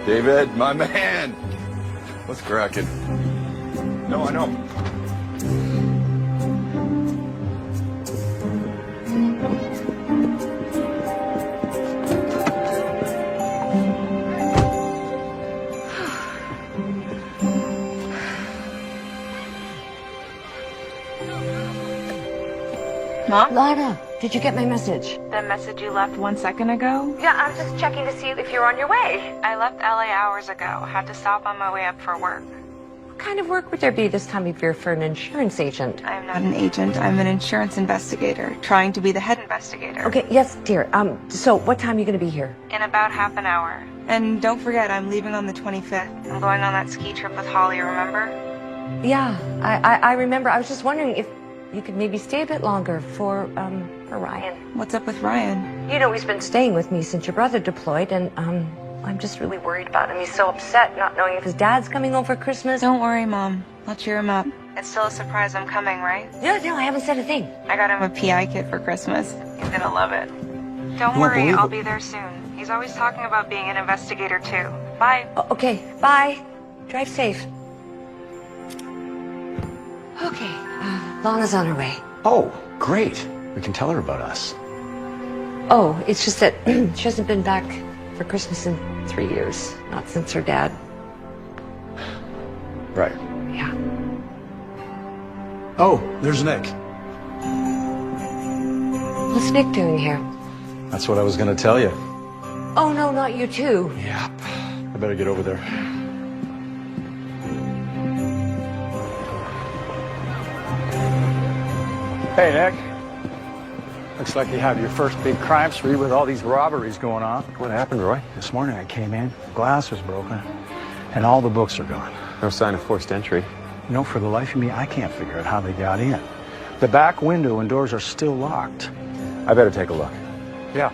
David, my man. What's cracking? No, I know. Mom? Lana, did you get my message? The message you left 1 second ago? Yeah, I'm just checking to see if you're on your way. I left LA hours ago. Had to stop on my way up for work. What kind of work would there be this time of year for an insurance agent? I'm not an agent. I'm an insurance investigator, trying to be the head investigator. Okay, yes, dear. So what time are you going to be here? In about half an hour. And don't forget, I'm leaving on the 25th. I'm going on that ski trip with Holly, remember? Yeah, I remember. I was just wondering if you could maybe stay a bit longer for Ryan. What's up with Ryan? You know, he's been staying with me since your brother deployed, and I'm just really worried about him. He's so upset not knowing if his dad's coming home for Christmas. Don't worry, Mom. I'll cheer him up. It's still a surprise I'm coming, right? No, I haven't said a thing. I got him a PI kit for Christmas. He's gonna love it. Don't worry, I'll be there soon. He's always talking about being an investigator, too. Bye. Okay, bye. Drive safe. Okay, Lana's on her way. Oh, great. We can tell her about us. Oh, it's just that she hasn't been back for Christmas in 3 years. Not since her dad. Right. Yeah. Oh, there's Nick. What's Nick doing here? That's what I was going to tell you. Oh, no, not you too. Yep. I better get over there. Hey, Nick. Looks like you have your first big crime spree with all these robberies going on. What happened, Roy? This morning I came in, glass was broken, and all the books are gone. No sign of forced entry. You know, for the life of me, I can't figure out how they got in. The back window and doors are still locked. I better take a look. Yeah.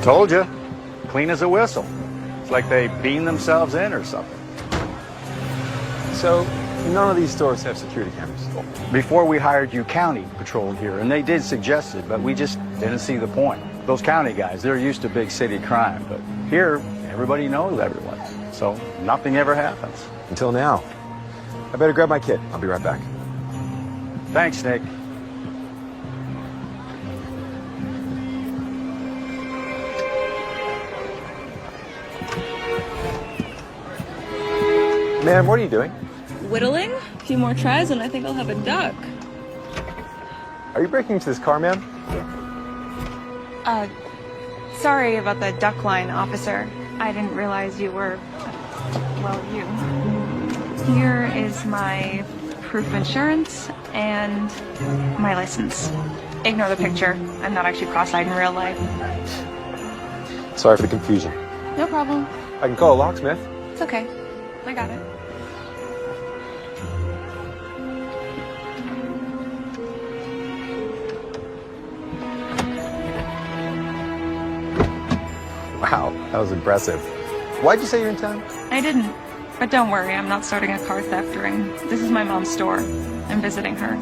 Told you. Clean as a whistle. It's like they beamed themselves in or something. So, none of these stores have security cameras. Before we hired you, county patrolled here, and they did suggest it, but we just didn't see the point. Those county guys, they're used to big city crime, but here, everybody knows everyone. So, nothing ever happens. Until now. I better grab my kit. I'll be right back. Thanks, Nick. Ma'am, what are you doing? Whittling? A few more tries and I think I'll have a duck. Are you breaking into this car, ma'am? Sorry about the duck line, officer. I didn't realize you were, well, you. Here is my proof of insurance and my license. Ignore the picture. I'm not actually cross-eyed in real life. Sorry for the confusion. No problem. I can call a locksmith. It's okay. I got it. Wow, that was impressive. Why'd you say you're in town? I didn't. But don't worry, I'm not starting a car theft ring. This is my mom's store. I'm visiting her.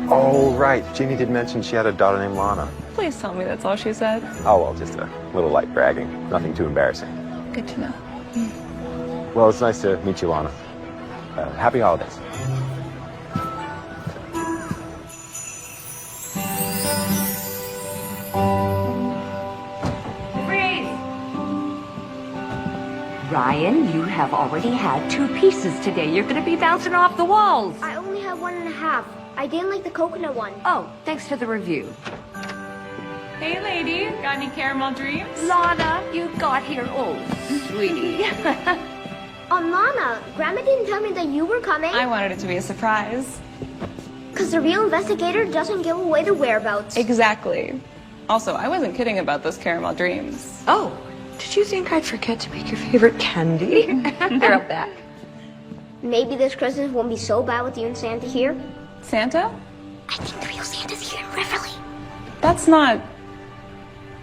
Oh, right. Jeannie did mention she had a daughter named Lana. Please tell me that's all she said. Oh, well, just a little light bragging. Nothing too embarrassing. Good to know. Well, it's nice to meet you, Lana. Happy holidays. Ryan, you have already had 2 pieces today. You're going to be bouncing off the walls. I only had 1.5. I didn't like the coconut one. Oh, thanks for the review. Hey, lady. Got any caramel dreams? Lana, you got here. Oh, sweetie. Lana, Grandma didn't tell me that you were coming. I wanted it to be a surprise. Because the real investigator doesn't give away the whereabouts. Exactly. Also, I wasn't kidding about those caramel dreams. Oh, did you think I'd forget to make your favorite candy? They're up back. Maybe this Christmas won't be so bad with you and Santa here. Santa? I think the real Santa's here in Riverly. That's not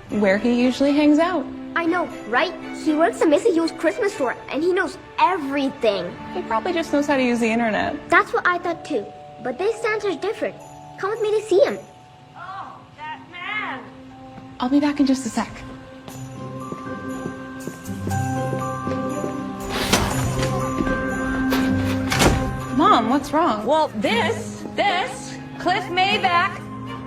where he usually hangs out. I know, right? He works at Mrs. Yule's Christmas store, and he knows everything. He probably just knows how to use the internet. That's what I thought too. But this Santa's different. Come with me to see him. Oh, that man. I'll be back in just a sec. Mom, what's wrong? Well, Cliff Mayback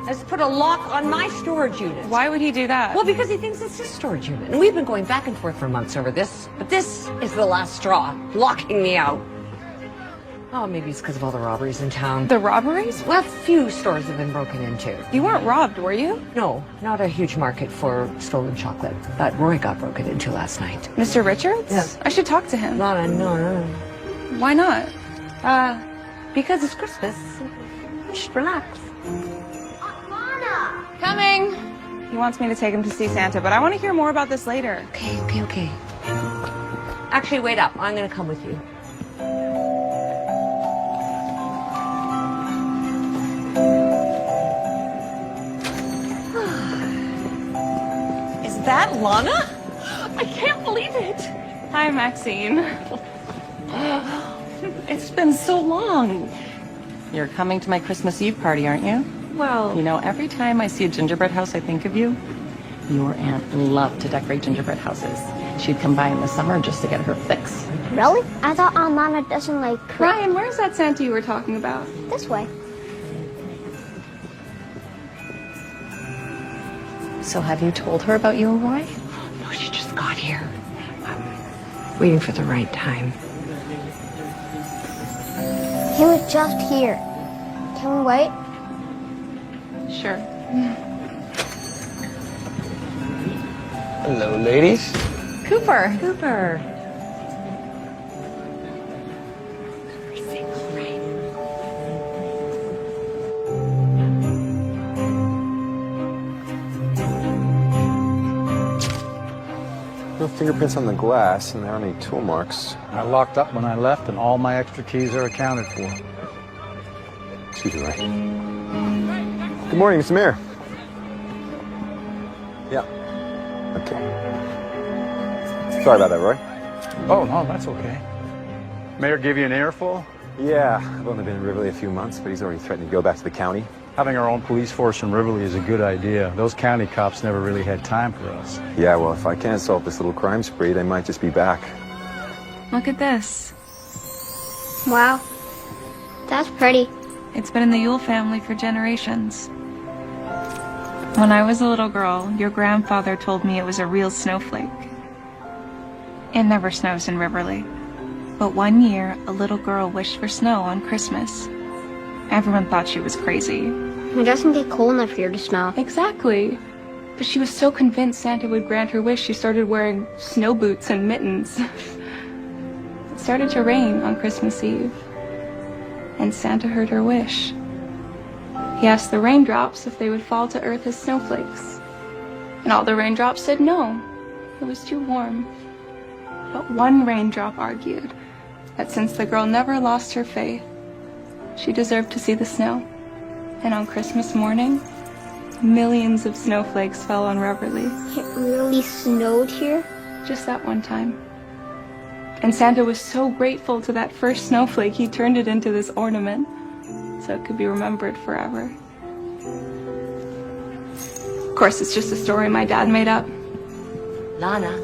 has put a lock on my storage unit. Why would he do that? Well, because he thinks it's his storage unit. And we've been going back and forth for months over this. But this is the last straw, locking me out. Oh, maybe it's because of all the robberies in town. The robberies? Well, a few stores have been broken into. You weren't robbed, were you? No, not a huge market for stolen chocolate. But Roy got broken into last night. Mr. Richards? Yeah. I should talk to him. No. Why not? Because it's Christmas. Just relax. Lana! Coming! He wants me to take him to see Santa, but I want to hear more about this later. Okay. Actually, wait up. I'm going to come with you. Is that Lana? I can't believe it. Hi, Maxine. It's been so long. You're coming to my Christmas Eve party, aren't you? Well, You know, every time I see a gingerbread house, I think of you. Your aunt loved to decorate gingerbread houses. She'd come by in the summer just to get her fix. Really? I thought Aunt Lana doesn't like Ryan, where's that Santa you were talking about? this way. So have you told her about you and Roy? no, she just got here. I'm waiting for the right time. He was just here. Can we wait? Sure. Hello, ladies. Cooper. No fingerprints on the glass, and there aren't any tool marks. I locked up when I left, and all my extra keys are accounted for. Excuse me, Ray. Good morning, Mr. Mayor. Yeah. Okay. Sorry about that, Roy. Oh, no, that's okay. Mayor give you an earful? Yeah, I've only been in Riverly a few months, but he's already threatened to go back to the county. Having our own police force in Riverly is a good idea. Those county cops never really had time for us. Yeah, well, if I can't solve this little crime spree, they might just be back. Look at this. Wow. That's pretty. It's been in the Yule family for generations. When I was a little girl, your grandfather told me it was a real snowflake. It never snows in Riverly. But one year, a little girl wished for snow on Christmas. Everyone thought she was crazy. It doesn't get cold enough here to snow. Exactly. But she was so convinced Santa would grant her wish, she started wearing snow boots and mittens. It started to rain on Christmas Eve. And Santa heard her wish. He asked the raindrops if they would fall to earth as snowflakes. And all the raindrops said no. It was too warm. But one raindrop argued that since the girl never lost her faith, she deserved to see the snow. And on Christmas morning, millions of snowflakes fell on Reverly. It really snowed here? Just that one time. And Santa was so grateful to that first snowflake, he turned it into this ornament so it could be remembered forever. Of course, it's just a story my dad made up. Lana.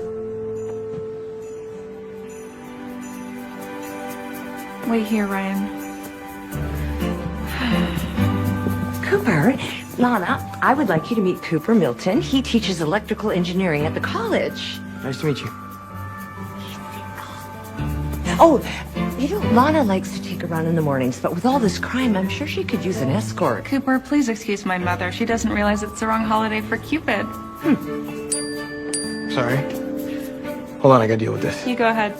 Wait here, Ryan. Cooper, Lana, I would like you to meet Cooper Milton. He teaches electrical engineering at the college. Nice to meet you. Oh, Lana likes to take a run in the mornings, but with all this crime, I'm sure she could use an escort. Cooper, please excuse my mother. She doesn't realize it's the wrong holiday for Cupid. Sorry. Hold on, I gotta deal with this. You go ahead.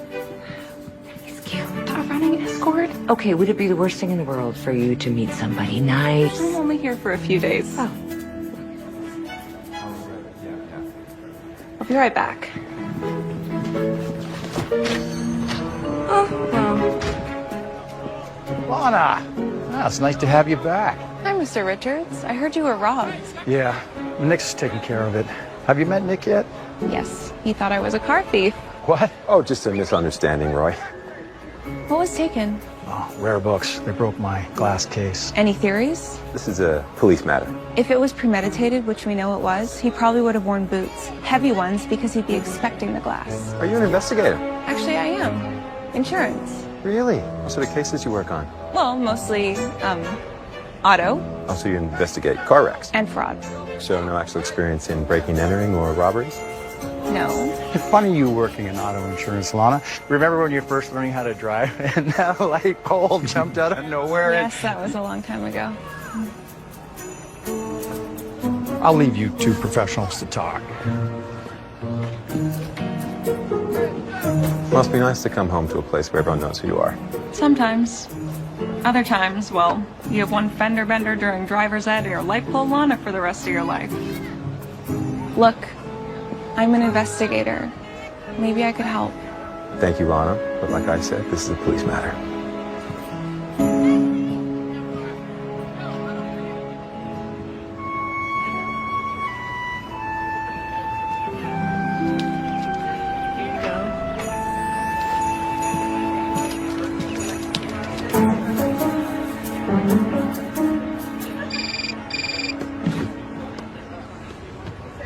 It's cute. A running escort? Okay, would it be the worst thing in the world for you to meet somebody nice? I'm only here for a few days. Oh. I'll be right back. Oh, well. Lana, it's nice to have you back. Hi, Mr. Richards. I heard you were robbed. Yeah, Nick's taking care of it. Have you met Nick yet? Yes, he thought I was a car thief. What? Oh, just a misunderstanding, Roy. What was taken? Oh, rare books. They broke my glass case. Any theories? This is a police matter. If it was premeditated, which we know it was, he probably would have worn boots. Heavy ones, because he'd be expecting the glass. Are you an investigator? Actually, I am. Insurance. Really? What sort of cases you work on? Well, mostly, auto Also, you investigate car wrecks. and fraud. So no actual experience in breaking and entering or robberies? No. It's funny you working in auto insurance, Lana. Remember when you first learning how to drive and that light pole jumped out of nowhere? Yes, that was a long time ago. I'll leave you two professionals to talk. Must be nice to come home to a place where everyone knows who you are. Sometimes. Other times, well, you have one fender bender during driver's ed and your light pole Lana for the rest of your life. Look, I'm an investigator. Maybe I could help. Thank you, Lana. But like I said, this is a police matter.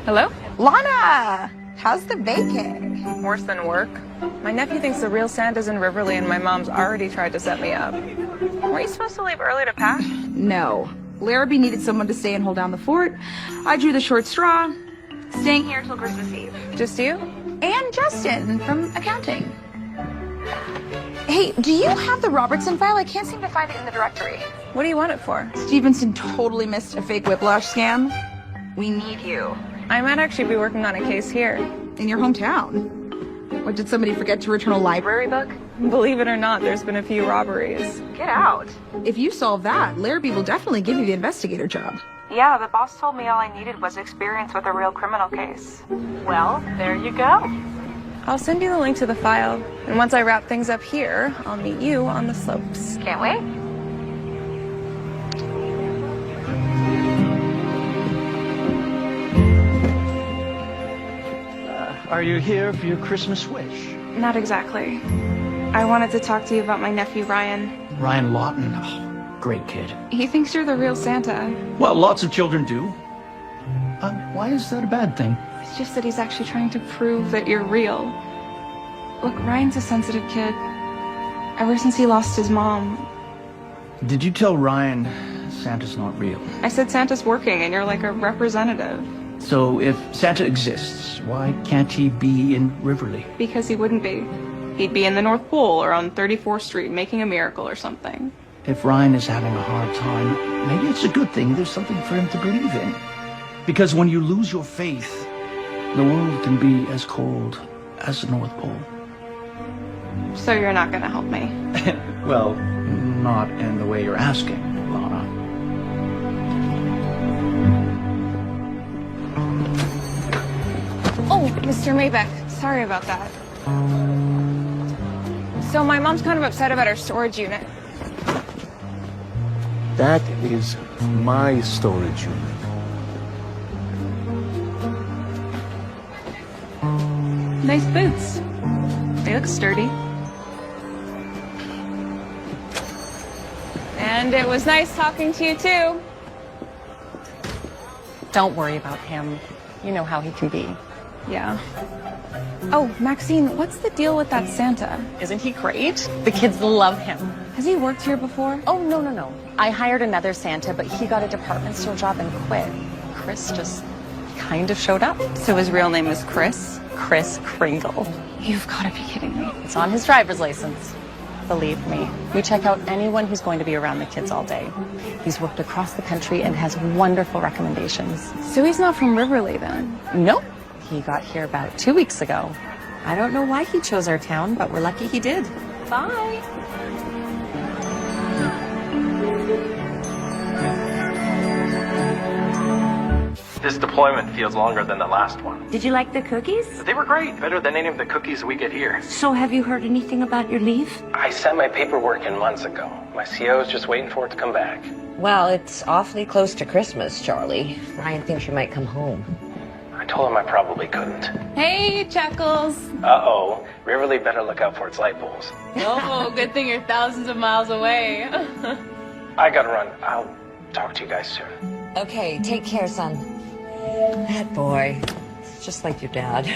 Hello? Lana, how's the vacay? Worse than work. My nephew thinks the real Santa's in Riverly and my mom's already tried to set me up. Were you supposed to leave early to pack? No. Larrabee needed someone to stay and hold down the fort. I drew the short straw, staying here till Christmas Eve. Just you? And Justin from accounting. Hey, do you have the Robertson file? I can't seem to find it in the directory. What do you want it for? Stevenson totally missed a fake whiplash scam. We need you. I might actually be working on a case here. In your hometown. Or did somebody forget to return a library book? Believe it or not, there's been a few robberies. Get out. If you solve that, Larrabee will definitely give you the investigator job. Yeah, the boss told me all I needed was experience with a real criminal case. Well, there you go. I'll send you the link to the file, and once I wrap things up here, I'll meet you on the slopes. Can't wait. Are you here for your Christmas wish? Not exactly. I wanted to talk to you about my nephew, Ryan. Ryan Lawton, oh, great kid. He thinks you're the real Santa. Well, lots of children do. Why is that a bad thing? It's just that he's actually trying to prove that you're real. Look, Ryan's a sensitive kid. Ever since he lost his mom. Did you tell Ryan Santa's not real? I said Santa's working and you're like a representative. So if Santa exists, why can't he be in Riverly? Because he wouldn't be. He'd be in the North Pole or on 34th Street making a miracle or something. If Ryan is having a hard time, maybe it's a good thing there's something for him to believe in. Because when you lose your faith, the world can be as cold as the North Pole. So you're not gonna help me? Well, not in the way you're asking, Lana. Oh, Mr. Maybeck, sorry about that. So my mom's kind of upset about our storage unit. That is my storage unit. Nice boots. They look sturdy. And it was nice talking to you too. Don't worry about him. You know how he can be. Yeah. Oh, Maxine, what's the deal with that Santa? Isn't he great? The kids love him. Has he worked here before? Oh, no. I hired another Santa, but he got a department store job and quit. Chris just kind of showed up. So his real name is Chris? Chris Kringle. You've got to be kidding me. It's on his driver's license. Believe me, we check out anyone who's going to be around the kids all day. He's worked across the country and has wonderful recommendations. So he's not from Riverly then? Nope. He got here about 2 weeks ago. I don't know why he chose our town, but we're lucky he did. Bye. This deployment feels longer than the last one. Did you like the cookies? They were great, better than any of the cookies we get here. So have you heard anything about your leave? I sent my paperwork in months ago. My CO is just waiting for it to come back. Well, it's awfully close to Christmas, Charlie. Ryan thinks you might come home. I told him I probably couldn't. Hey, Chuckles. Uh-oh. Riverly better look out for its light poles. Oh, good thing you're thousands of miles away. I gotta run. I'll talk to you guys soon. Okay, take care, son. That boy. It's just like your dad.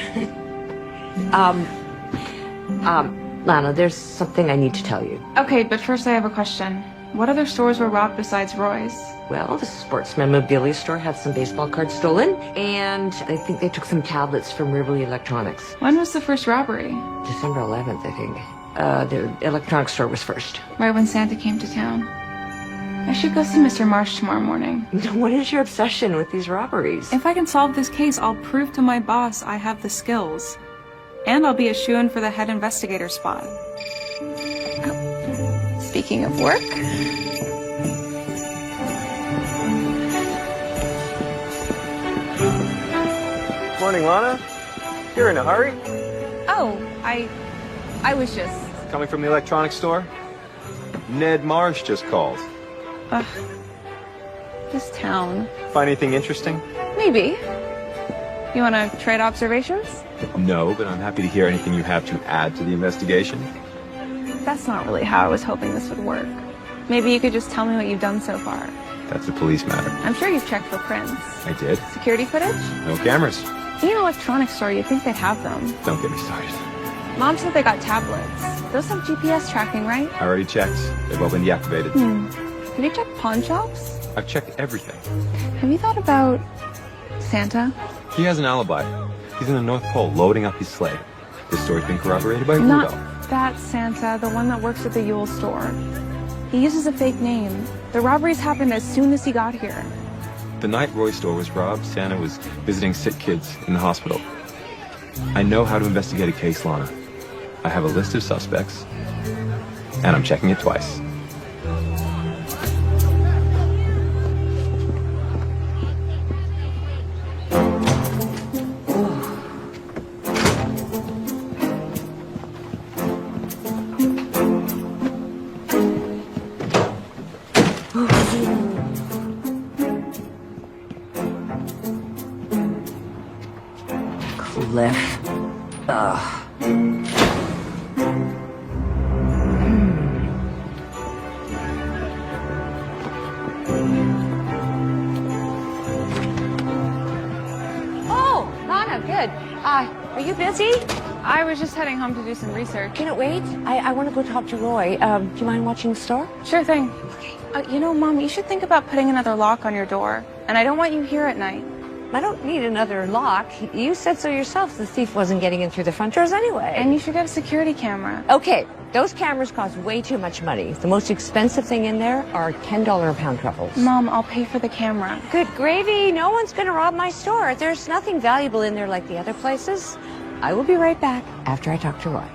Lana, there's something I need to tell you. Okay, but first I have a question. What other stores were robbed besides Roy's? Well, the sports memorabilia store had some baseball cards stolen, and I think they took some tablets from Riverly Electronics. When was the first robbery? December 11th, I think. The electronics store was first. Right when Santa came to town. I should go see Mr. Marsh tomorrow morning. What is your obsession with these robberies? If I can solve this case, I'll prove to my boss I have the skills. And I'll be a shoo-in for the head investigator spot. Oh. Speaking of work... Morning, Lana. You're in a hurry? Oh, I was just... Coming from the electronics store? Ned Marsh just called. Ugh. This town. Find anything interesting? Maybe. You want to trade observations? No, but I'm happy to hear anything you have to add to the investigation. That's not really how I was hoping this would work. Maybe you could just tell me what you've done so far. That's a police matter. I'm sure you've checked for prints. I did. Security footage? No cameras. In an electronics store, you'd think they'd have them. Don't get me started. Mom said they got tablets. Those have GPS tracking, right? I already checked. They've all been deactivated. Have you checked pawn shops? I've checked everything. Have you thought about Santa? He has an alibi. He's in the North Pole loading up his sleigh. This story's been corroborated by Not Rudolph. that Santa, the one that works at the Yule store. He uses a fake name. The robberies happened as soon as he got here. The night Roy's store was robbed, Santa was visiting sick kids in the hospital. I know how to investigate a case, Lana. I have a list of suspects, and I'm checking it twice. Cliff. Ugh. Oh, Lana, good. Are you busy? I was just heading home to do some research. Can it wait? I want to go talk to Roy. Do you mind watching the store? Sure thing. You know, Mom, you should think about putting another lock on your door. And I don't want you here at night. I don't need another lock. You said so yourself. The thief wasn't getting in through the front doors anyway. And you should get a security camera. Okay, those cameras cost way too much money. The most expensive thing in there are $10 a pound truffles. Mom, I'll pay for the camera. Good gravy. No one's going to rob my store. There's nothing valuable in there like the other places. I will be right back after I talk to Roy.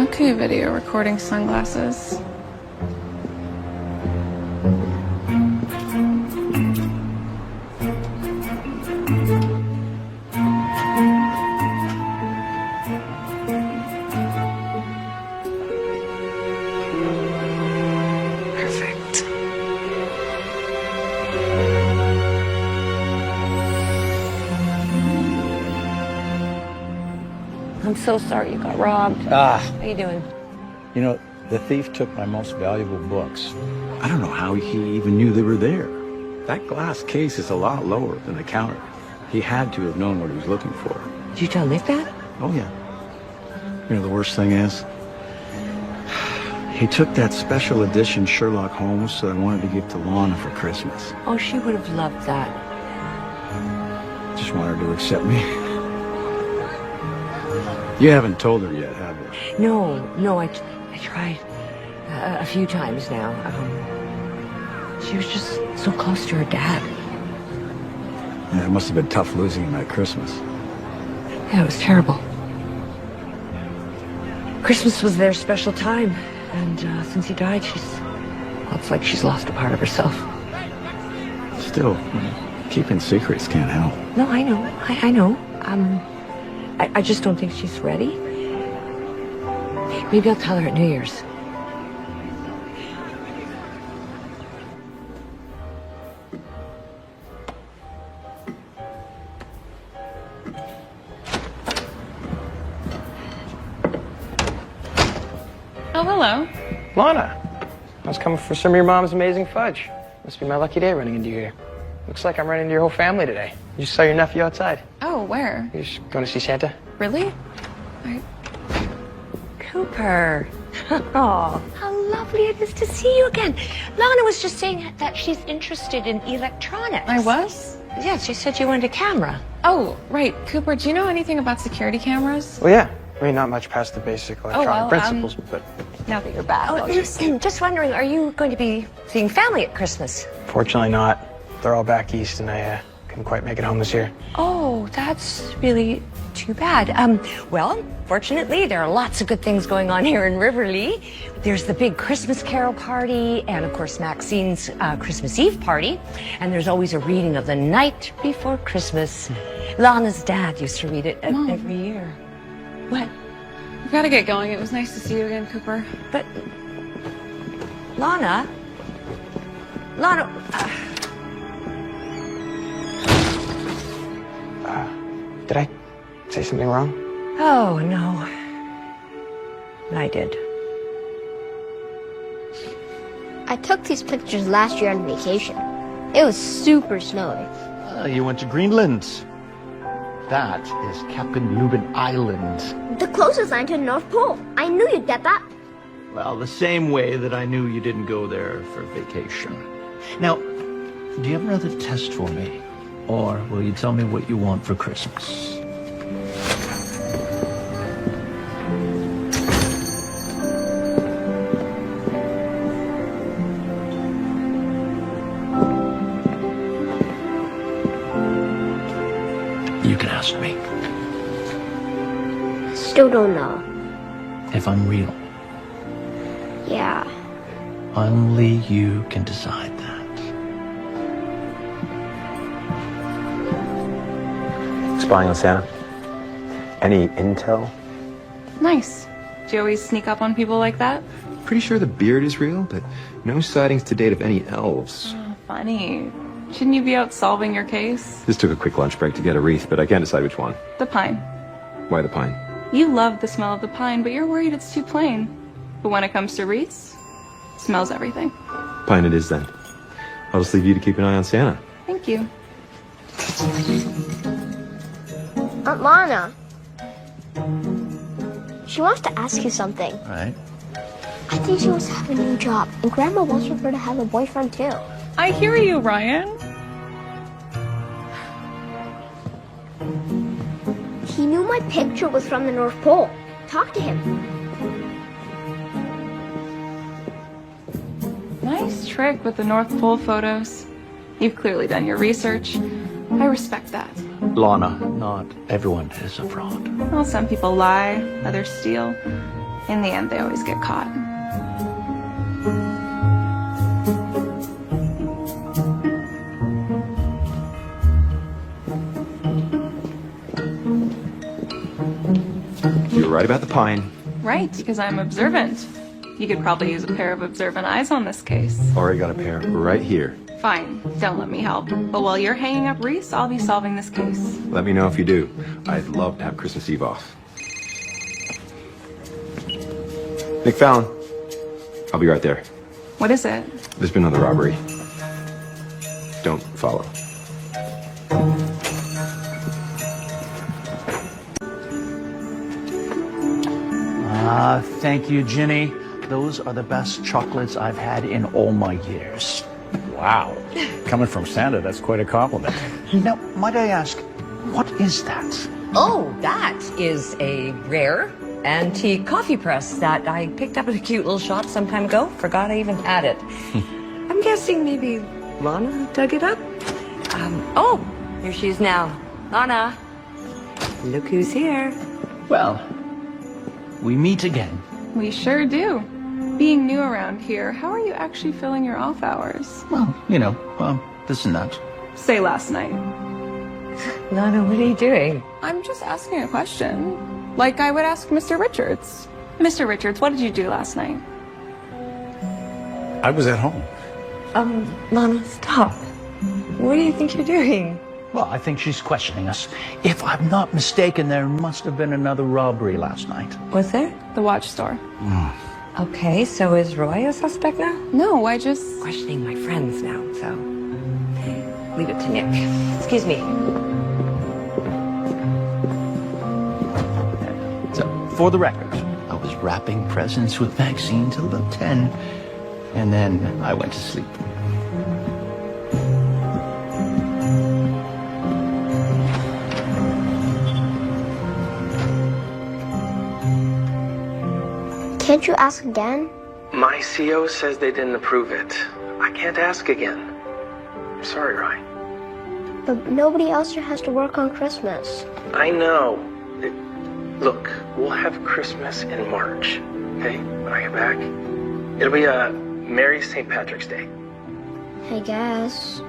Okay, video recording sunglasses. Perfect. I'm so sorry you got robbed. Ah, How you doing? you know, the thief took my most valuable books. I don't know how he even knew they were there. That glass case is a lot lower than the counter. He had to have known what he was looking for. Did you tell Nick that? Oh, yeah. You know, the worst thing is, he took that special edition Sherlock Holmes that I wanted to give to Lana for Christmas. Oh, she would have loved that. Just wanted her to accept me. You haven't told her yet, have you? No, I tried a few times now. She was just so close to her dad. Yeah, it must have been tough losing him at Christmas. Yeah, it was terrible. Christmas was their special time, and since he died, it's like she's lost a part of herself. Still, keeping secrets can't help. No, I know. I know. I just don't think she's ready. Maybe I'll tell her at New Year's. Oh, hello. Lana, I was coming for some of your mom's amazing fudge. Must be my lucky day running into you here. Looks like I'm running into your whole family today. You just saw your nephew outside. Oh, where? You just going to see Santa? Really? Cooper. Oh, how lovely it is to see you again. Lana was just saying that she's interested in electronics. I was? Yeah, she said you wanted a camera. Oh, right. Cooper, do you know anything about security cameras? Well, yeah. I mean, not much past the basic electronic well, principles, but Now that you're back, Oh, I'll just... just wondering, are you going to be seeing family at Christmas? fortunately not. They're all back east, and I couldn't quite make it home this year. Oh, that's really too bad. Well, fortunately, there are lots of good things going on here in Riverly. There's the big Christmas Carol party, and of course, Maxine's Christmas Eve party. And there's always a reading of The Night Before Christmas. Lana's dad used to read it every year. What? I've got to get going. It was nice to see you again, Cooper. But, Lana, Did I say something wrong? oh no, I did. I took these pictures last year on vacation. It was super snowy. You went to Greenland. That is Captain Lubin Island. The closest line to the North Pole. I knew you'd get that. Well, the same way that I knew you didn't go there for vacation. Now, do you have another test for me? Or will you tell me what you want for Christmas? You can ask me. Still don't know. If I'm real. Yeah. Only you can decide that. Spying on Santa? Any intel? Nice. Do you always sneak up on people like that? Pretty sure the beard is real, but no sightings to date of any elves. Oh, funny. Shouldn't you be out solving your case? Just took a quick lunch break to get a wreath, but I can't decide which one. The pine. Why the pine? You love the smell of the pine, but you're worried it's too plain. But when it comes to wreaths, it smells everything. Pine it is then. I'll just leave you to keep an eye on Santa. Thank you. Aunt Lana. She wants to ask you something. All right. I think she wants to have a new job, and Grandma wants her to have a boyfriend too. I hear you, Ryan. He knew my picture was from the North Pole. Talk to him. Nice trick with the North Pole photos. You've clearly done your research. I respect that. Lana, not everyone is a fraud. Well, some people lie, others steal. In the end, they always get caught. You're right about the pine. Right, because I'm observant. You could probably use a pair of observant eyes on this case. Already got a pair right here. Fine, don't let me help. But while you're hanging up Reese, I'll be solving this case. Let me know if you do. I'd love to have Christmas Eve off. Nick Fallon. I'll be right there. What is it? There's been another robbery. Don't follow. Thank you, Ginny. Those are the best chocolates I've had in all my years. Wow. Coming from Santa, that's quite a compliment. Now, might I ask, what is that? Oh, that is a rare antique coffee press that I picked up at a cute little shop some time ago. Forgot I even had it. I'm guessing maybe Lana dug it up? Oh, here she is now. Lana, look who's here. Well, we meet again. We sure do. Being new around here, how are you actually filling your off hours? Well, this and that. Say last night. Lana, what are you doing? I'm just asking a question. Like I would ask Mr. Richards. Mr. Richards, what did you do last night? I was at home. Lana, stop. What do you think you're doing? Well, I think she's questioning us. If I'm not mistaken, there must have been another robbery last night. Was there? The watch store. Okay, so is Roy a suspect now? No, I just... Questioning my friends now, so... Leave it to Nick. Excuse me. So, for the record, I was wrapping presents with Maxine till about 10, and then I went to sleep. Can't you ask again? My CO says they didn't approve it. I can't ask again. I'm sorry, Ryan. But nobody else here has to work on Christmas. I know. Look, we'll have Christmas in March, okay? When I get back. It'll be a Merry St. Patrick's Day. I guess.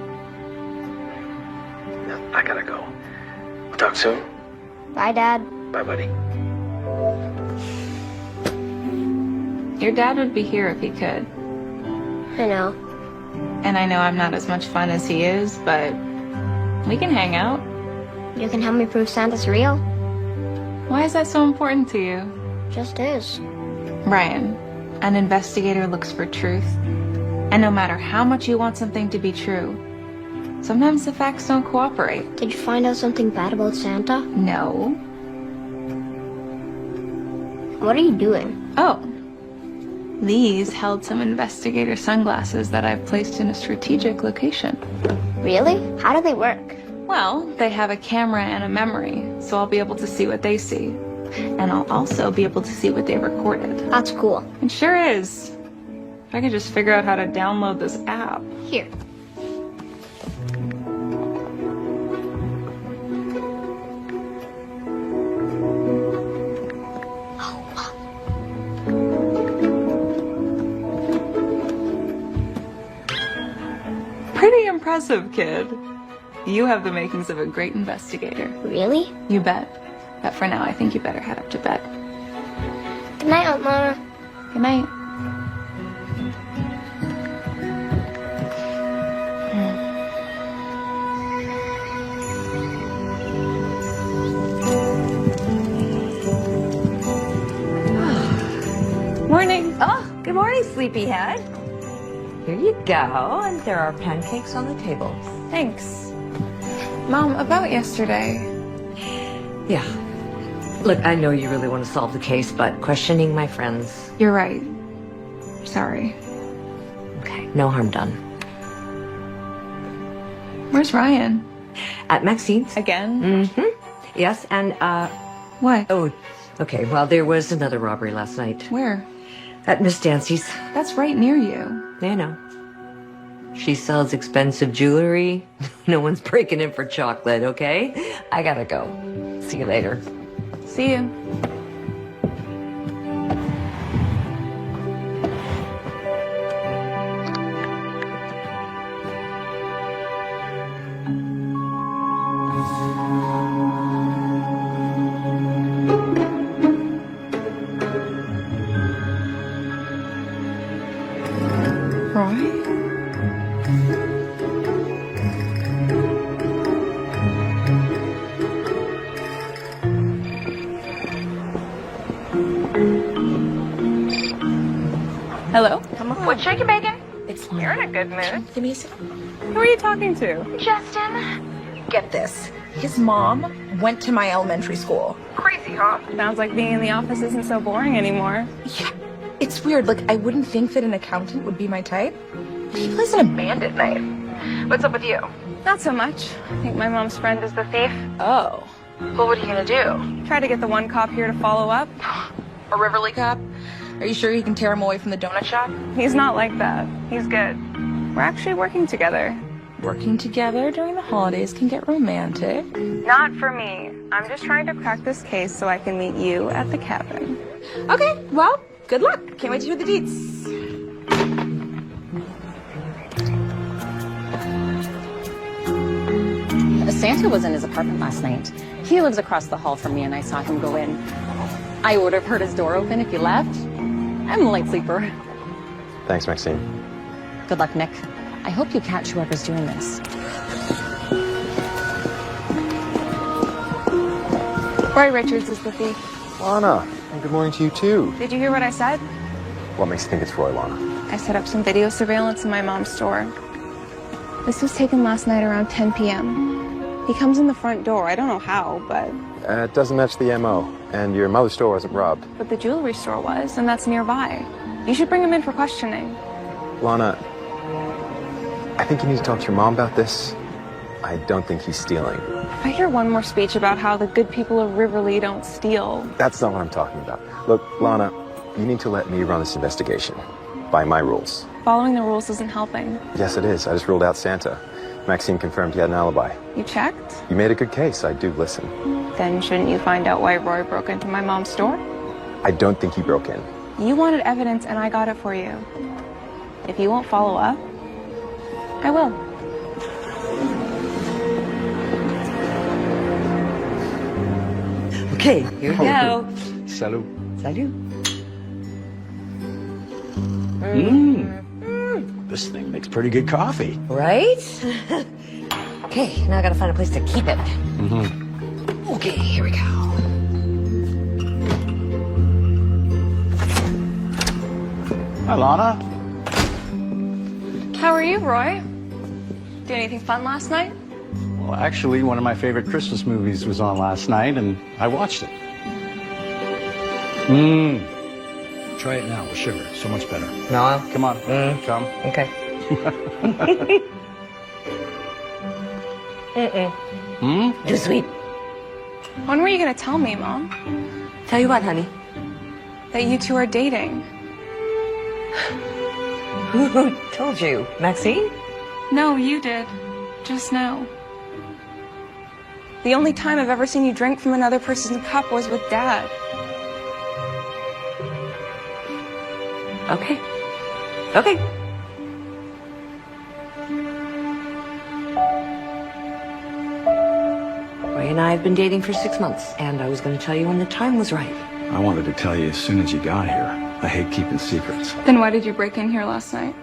Now, I gotta go. We'll talk soon. Bye, Dad. Bye, buddy. Your dad would be here if he could. I know. And I know I'm not as much fun as he is, but we can hang out. You can help me prove Santa's real? Why is that so important to you? Just is. Ryan, an investigator looks for truth. And no matter how much you want something to be true, sometimes the facts don't cooperate. Did you find out something bad about Santa? No. What are you doing? Oh. These held some investigator sunglasses that I've placed in a strategic location. Really? How do they work? Well, they have a camera and a memory, so I'll be able to see what they see. And I'll also be able to see what they recorded. That's cool. It sure is. If I could just figure out how to download this app. Here. Pretty impressive, kid. You have the makings of a great investigator. Really? You bet. But for now, I think you better head up to bed. Good night, Aunt Lana. Good night. Morning. Oh, good morning, sleepyhead. Here you go, and there are pancakes on the table. Thanks. Mom, about yesterday. Yeah. Look, I know you really want to solve the case, but questioning my friends... You're right. Sorry. Okay, no harm done. Where's Ryan? At Maxine's. Again? Mm-hmm. Yes, and, What? Oh, okay, well, there was another robbery last night. Where? At Miss Dancy's. That's right near you. I know. She sells expensive jewelry. No one's breaking in for chocolate, okay? I gotta go. See you later. See you. Hello? Come on. What's shaking bacon? It's You're in a good mood. Give me a second. Who are you talking to? Justin. Get this. His mom went to my elementary school. Crazy, huh? Sounds like being in the office isn't so boring anymore. Yeah. It's weird. Like, I wouldn't think that an accountant would be my type. He plays in a band at night. What's up with you? Not so much. I think my mom's friend is the thief. Oh. Well, what are you gonna do? Try to get the one cop here to follow up. A Riverly cop? Are you sure you can tear him away from the donut shop? He's not like that. He's good. We're actually working together. Working together during the holidays can get romantic. Not for me. I'm just trying to crack this case so I can meet you at the cabin. Okay, well, good luck. Can't wait to hear the deets. Santa was in his apartment last night. He lives across the hall from me, and I saw him go in. I would have heard his door open if he left. I'm a light sleeper. Thanks, Maxine. Good luck, Nick. I hope you catch whoever's doing this. Roy Richards is the thief. Lana, and good morning to you too. Did you hear what I said? What makes you think it's Roy, Lana? I set up some video surveillance in my mom's store. This was taken last night around 10 p.m. He comes in the front door. I don't know how, but... It doesn't match the MO, and your mother's store wasn't robbed. But the jewelry store was, and that's nearby. You should bring him in for questioning. Lana, I think you need to talk to your mom about this. I don't think he's stealing. I hear one more speech about how the good people of Riverly don't steal. That's not what I'm talking about. Look, Lana, you need to let me run this investigation. By my rules. Following the rules isn't helping. Yes, it is. I just ruled out Santa. Maxine confirmed he had an alibi. You checked? You made a good case. I do listen. Then shouldn't you find out why Roy broke into my mom's store? I don't think he broke in. You wanted evidence and I got it for you. If you won't follow up, I will. Okay, here we go. Salut. Salut. This thing makes pretty good coffee. Right? Okay, now I gotta find a place to keep it. Okay, here we go. Hi, Lana. How are you, Roy? Do anything fun last night? Well, actually, one of my favorite Christmas movies was on last night, and I watched it. Try it now with sugar. So much better. No? Come on. Come. Okay. Too sweet. When were you gonna tell me, Mom? Tell you what, honey. That you two are dating? Who told you? Maxine? No, you did. Just now. The only time I've ever seen you drink from another person's cup was with Dad. Okay. Okay. Roy and I have been dating for 6 months, and I was going to tell you when the time was right. I wanted to tell you as soon as you got here. I hate keeping secrets. Then why did you break in here last night?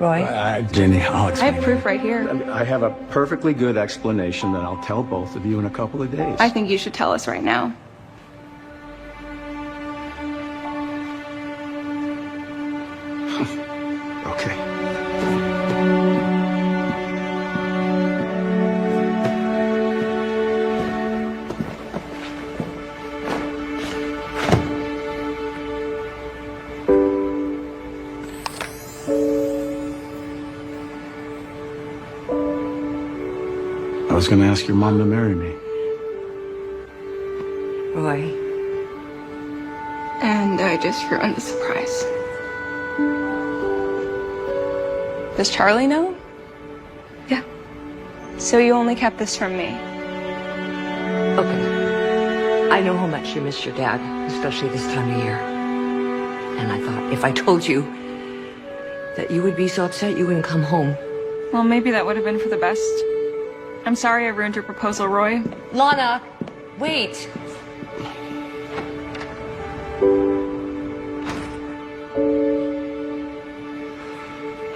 Roy? Jenny, I'll I explain. have proof right here. I have a perfectly good explanation that I'll tell both of you in a couple of days. I think you should tell us right now. Okay. I was going to ask your mom to marry me. Roy? And I just ruined the surprise. Does Charlie know? Yeah. So you only kept this from me? Okay. I know how much you miss your dad, especially this time of year. And I thought if I told you that you would be so upset you wouldn't come home. Well, maybe that would have been for the best. I'm sorry I ruined your proposal, Roy. Lana, wait.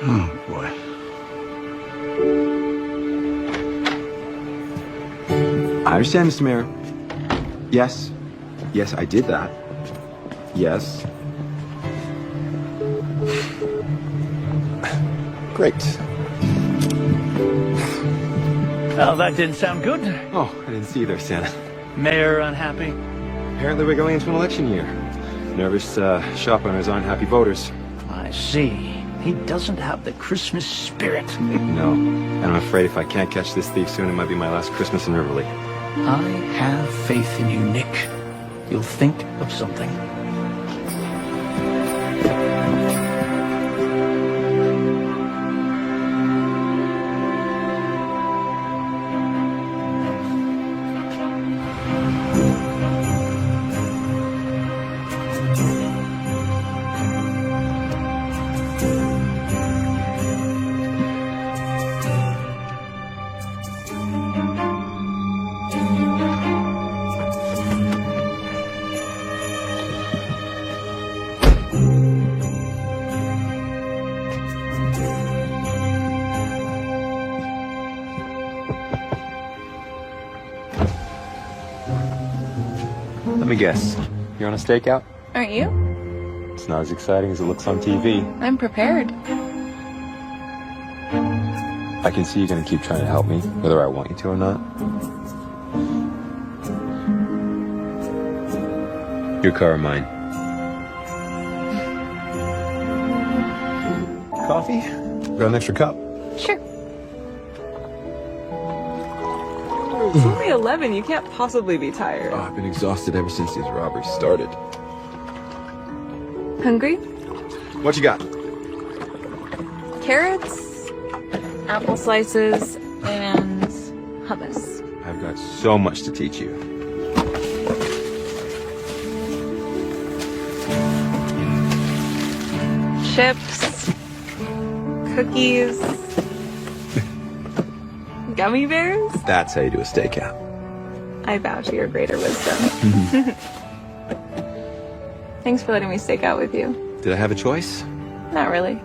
Oh, boy. I understand, Mr. Mayor. Yes. Yes, I did that. Yes. Great. Well, that didn't sound good. Oh, I didn't see you there, Santa. Mayor unhappy? Apparently we're going into an election year. Nervous shop owners aren't happy voters. I see. He doesn't have the Christmas spirit. No, and I'm afraid if I can't catch this thief soon, it might be my last Christmas in Riverly. I have faith in you, Nick. You'll think of something. Let me guess. You're on a stakeout? Aren't you? It's not as exciting as it looks on TV. I'm prepared. I can see you're going to keep trying to help me, whether I want you to or not. Your car or mine? Coffee? Got an extra cup? Sure. It's only 11. You can't possibly be tired. Oh, I've been exhausted ever since these robberies started. Hungry? What you got? Carrots, apple slices, and hummus. I've got so much to teach you. Chips, cookies, gummy bears. That's how you do a stakeout. I bow to your greater wisdom. Thanks for letting me stake out with you. Did I have a choice? Not really.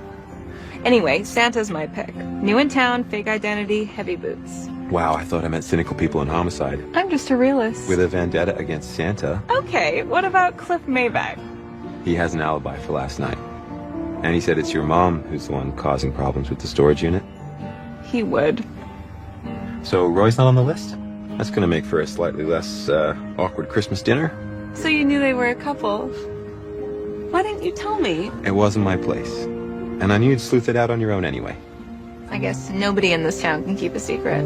Anyway, Santa's my pick. New in town, fake identity, heavy boots. Wow, I thought I meant cynical people in homicide. I'm just a realist. With a vendetta against Santa. Okay, what about Cliff Mayback? He has an alibi for last night. And he said it's your mom who's the one causing problems with the storage unit. He would. So Roy's not on the list? That's gonna make for a slightly less awkward Christmas dinner. So you knew they were a couple. Why didn't you tell me? It wasn't my place. And I knew you'd sleuth it out on your own anyway. I guess nobody in this town can keep a secret.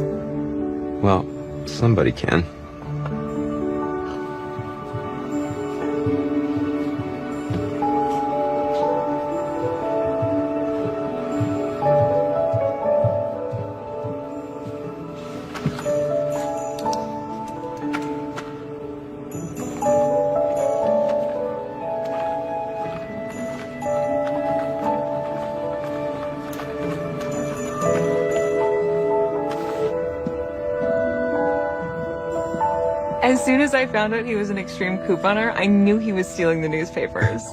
Well, somebody can. As soon as I found out he was an extreme couponer, I knew he was stealing the newspapers.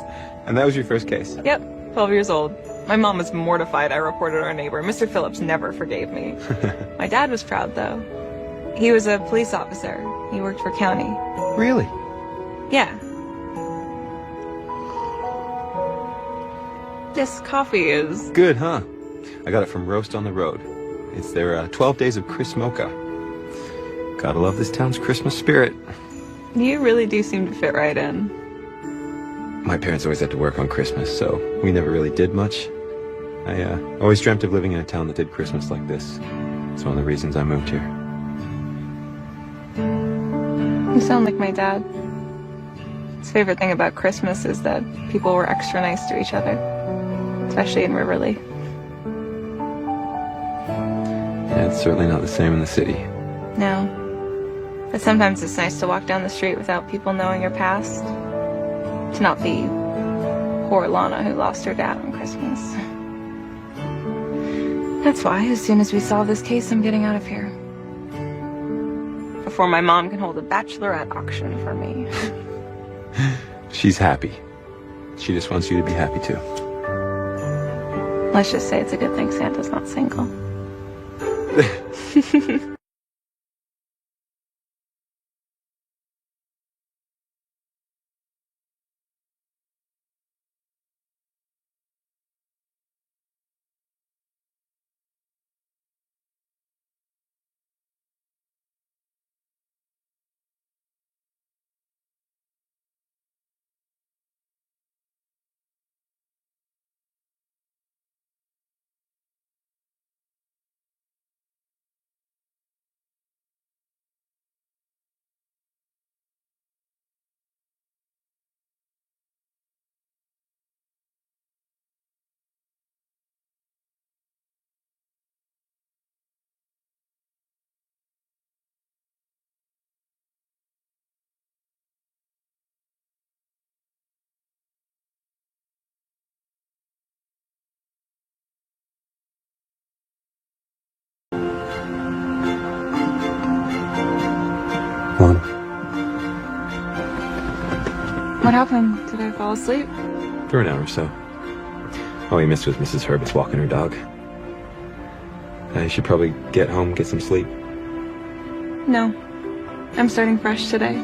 And that was your first case? Yep, 12 years old. My mom was mortified I reported our neighbor. Mr. Phillips never forgave me. My dad was proud, though. He was a police officer. He worked for county. Really? Yeah. This coffee is... Good, huh? I got it from Roast on the Road. It's their 12 days of Chris Mocha. Gotta love this town's Christmas spirit. You really do seem to fit right in. My parents always had to work on Christmas, so we never really did much. I always dreamt of living in a town that did Christmas like this. It's one of the reasons I moved here. You sound like my dad. His favorite thing about Christmas is that people were extra nice to each other, especially in Riverly. Yeah, it's certainly not the same in the city. No. But sometimes it's nice to walk down the street without people knowing your past. To not be poor Lana who lost her dad on Christmas. That's why, as soon as we solve this case, I'm getting out of here. Before my mom can hold a bachelorette auction for me. She's happy. She just wants you to be happy too. Let's just say it's a good thing Santa's not single. What happened? Did I fall asleep? For an hour or so. All we missed was Mrs. Herbert's walking her dog. I should probably get home, get some sleep. No. I'm starting fresh today.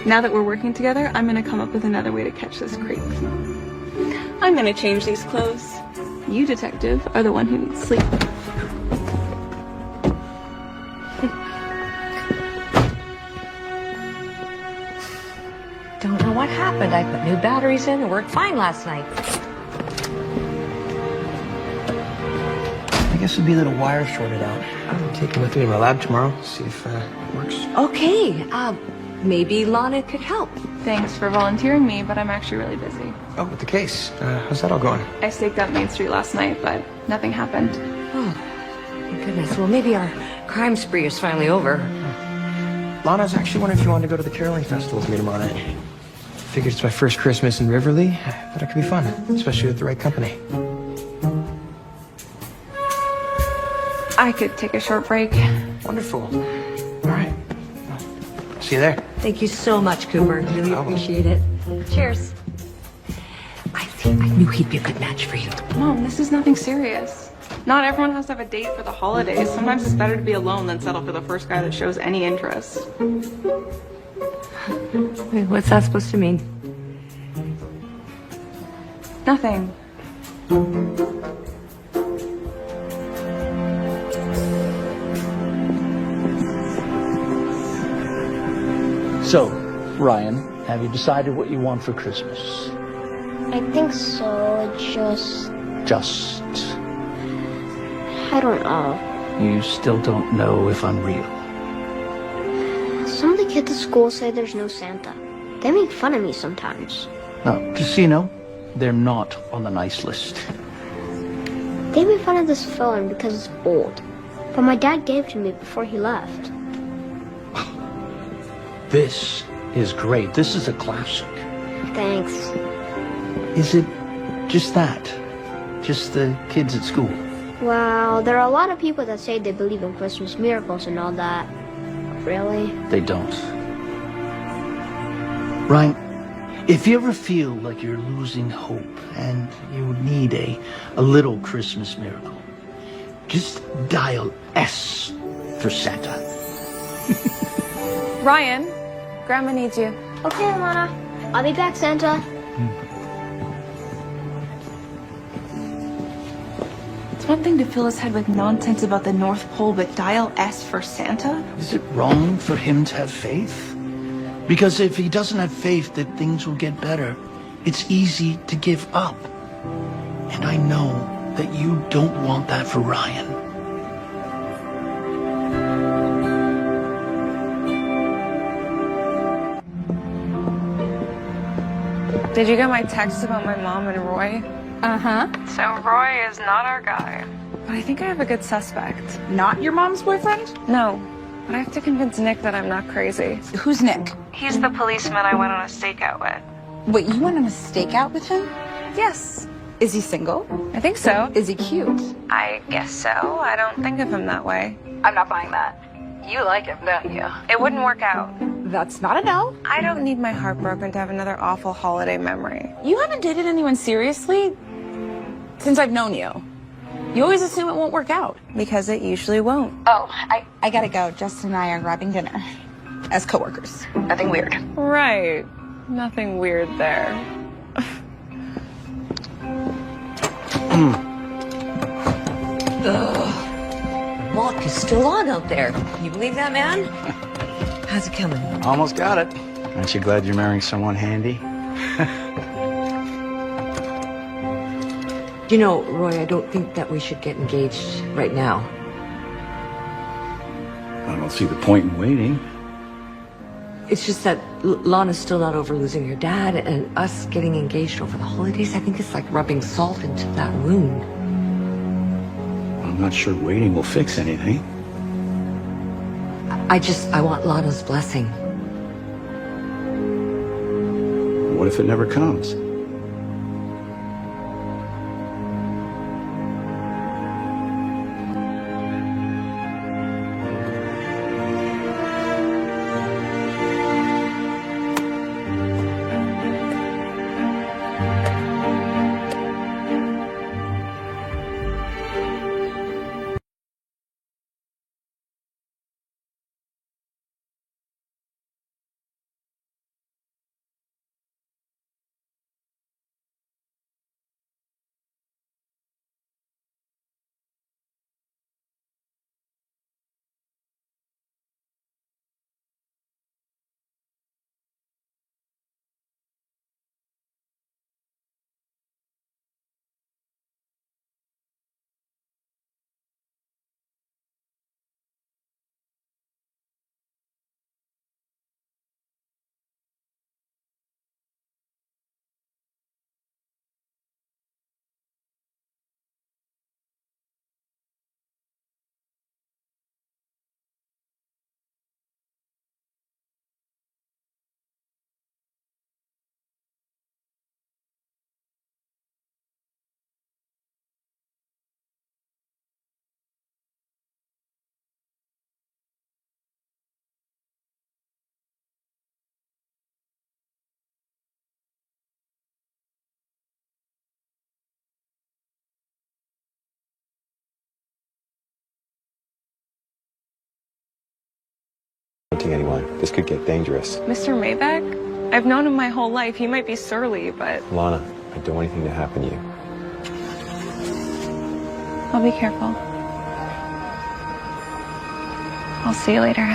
Now that we're working together, I'm gonna come up with another way to catch this creep. I'm gonna change these clothes. You, detective, are the one who needs sleep. Don't know what happened. I put new batteries in. It worked fine last night. I guess it'd be that a wire shorted out. I'm taking it with me to my lab tomorrow, see if it works. Okay, maybe Lana could help. Thanks for volunteering me, but I'm actually really busy. Oh, with the case. How's that all going? I staked out Main Street last night, but nothing happened. Oh, thank goodness. Well, maybe our crime spree is finally over. Lana's actually wondering if you wanted to go to the Caroling Festival with me tomorrow night. Figured it's my first Christmas in Riverly. Thought it could be fun, especially with the right company. I could take a short break. Wonderful. All right. See you there. Thank you so much, Cooper. Really appreciate it. Cheers. I knew he'd be a good match for you. Mom, this is nothing serious. Not everyone has to have a date for the holidays. Sometimes it's better to be alone than settle for the first guy that shows any interest. Wait, what's that supposed to mean? Nothing. So, Ryan, have you decided what you want for Christmas? I think so. Just, I don't know. You still don't know if I'm real. Some of the kids at school say there's no Santa. They make fun of me sometimes. No, just so you know, they're not on the nice list. They made fun of this film because it's old. But my dad gave it to me before he left. This is great. This is a classic. Thanks. Is it just that? Just the kids at school? Well, there are a lot of people that say they believe in Christmas miracles and all that. Really? They don't. Ryan, if you ever feel like you're losing hope and you need a little Christmas miracle, just dial S for Santa. Ryan, Grandma needs you. Okay, Lana. I'll be back, Santa. It's one thing to fill his head with nonsense about the North Pole, but dial S for Santa? Is it wrong for him to have faith? Because if he doesn't have faith that things will get better, it's easy to give up. And I know that you don't want that for Ryan. Did you get my text about my mom and Roy? Uh-huh. So Roy is not our guy. But I think I have a good suspect. Not your mom's boyfriend? No, but I have to convince Nick that I'm not crazy. Who's Nick? He's the policeman I went on a stakeout with. Wait, you went on a stakeout with him? Yes. Is he single? I think so. Is he cute? I guess so. I don't think of him that way. I'm not buying that. You like him, don't you? It wouldn't work out. That's not a no. I don't need my heart broken to have another awful holiday memory. You haven't dated anyone seriously since I've known you. You always assume it won't work out. Because it usually won't. Oh, I gotta go. Justin and I are grabbing dinner. As coworkers. Nothing weird. Right. Nothing weird there. Walk is still on out there. Can you believe that, man? How's it coming? Almost got it. Aren't you glad you're marrying someone handy? You know, Roy, I don't think that we should get engaged right now. I don't see the point in waiting. It's just that Lana's still not over losing her dad, and us getting engaged over the holidays, I think it's like rubbing salt into that wound. I'm not sure waiting will fix anything. I want Lana's blessing. What if it never comes? confronting anyone. This could get dangerous. Mr. Maybeck? I've known him my whole life. He might be surly, but... Lana, I don't want anything to happen to you. I'll be careful. I'll see you later.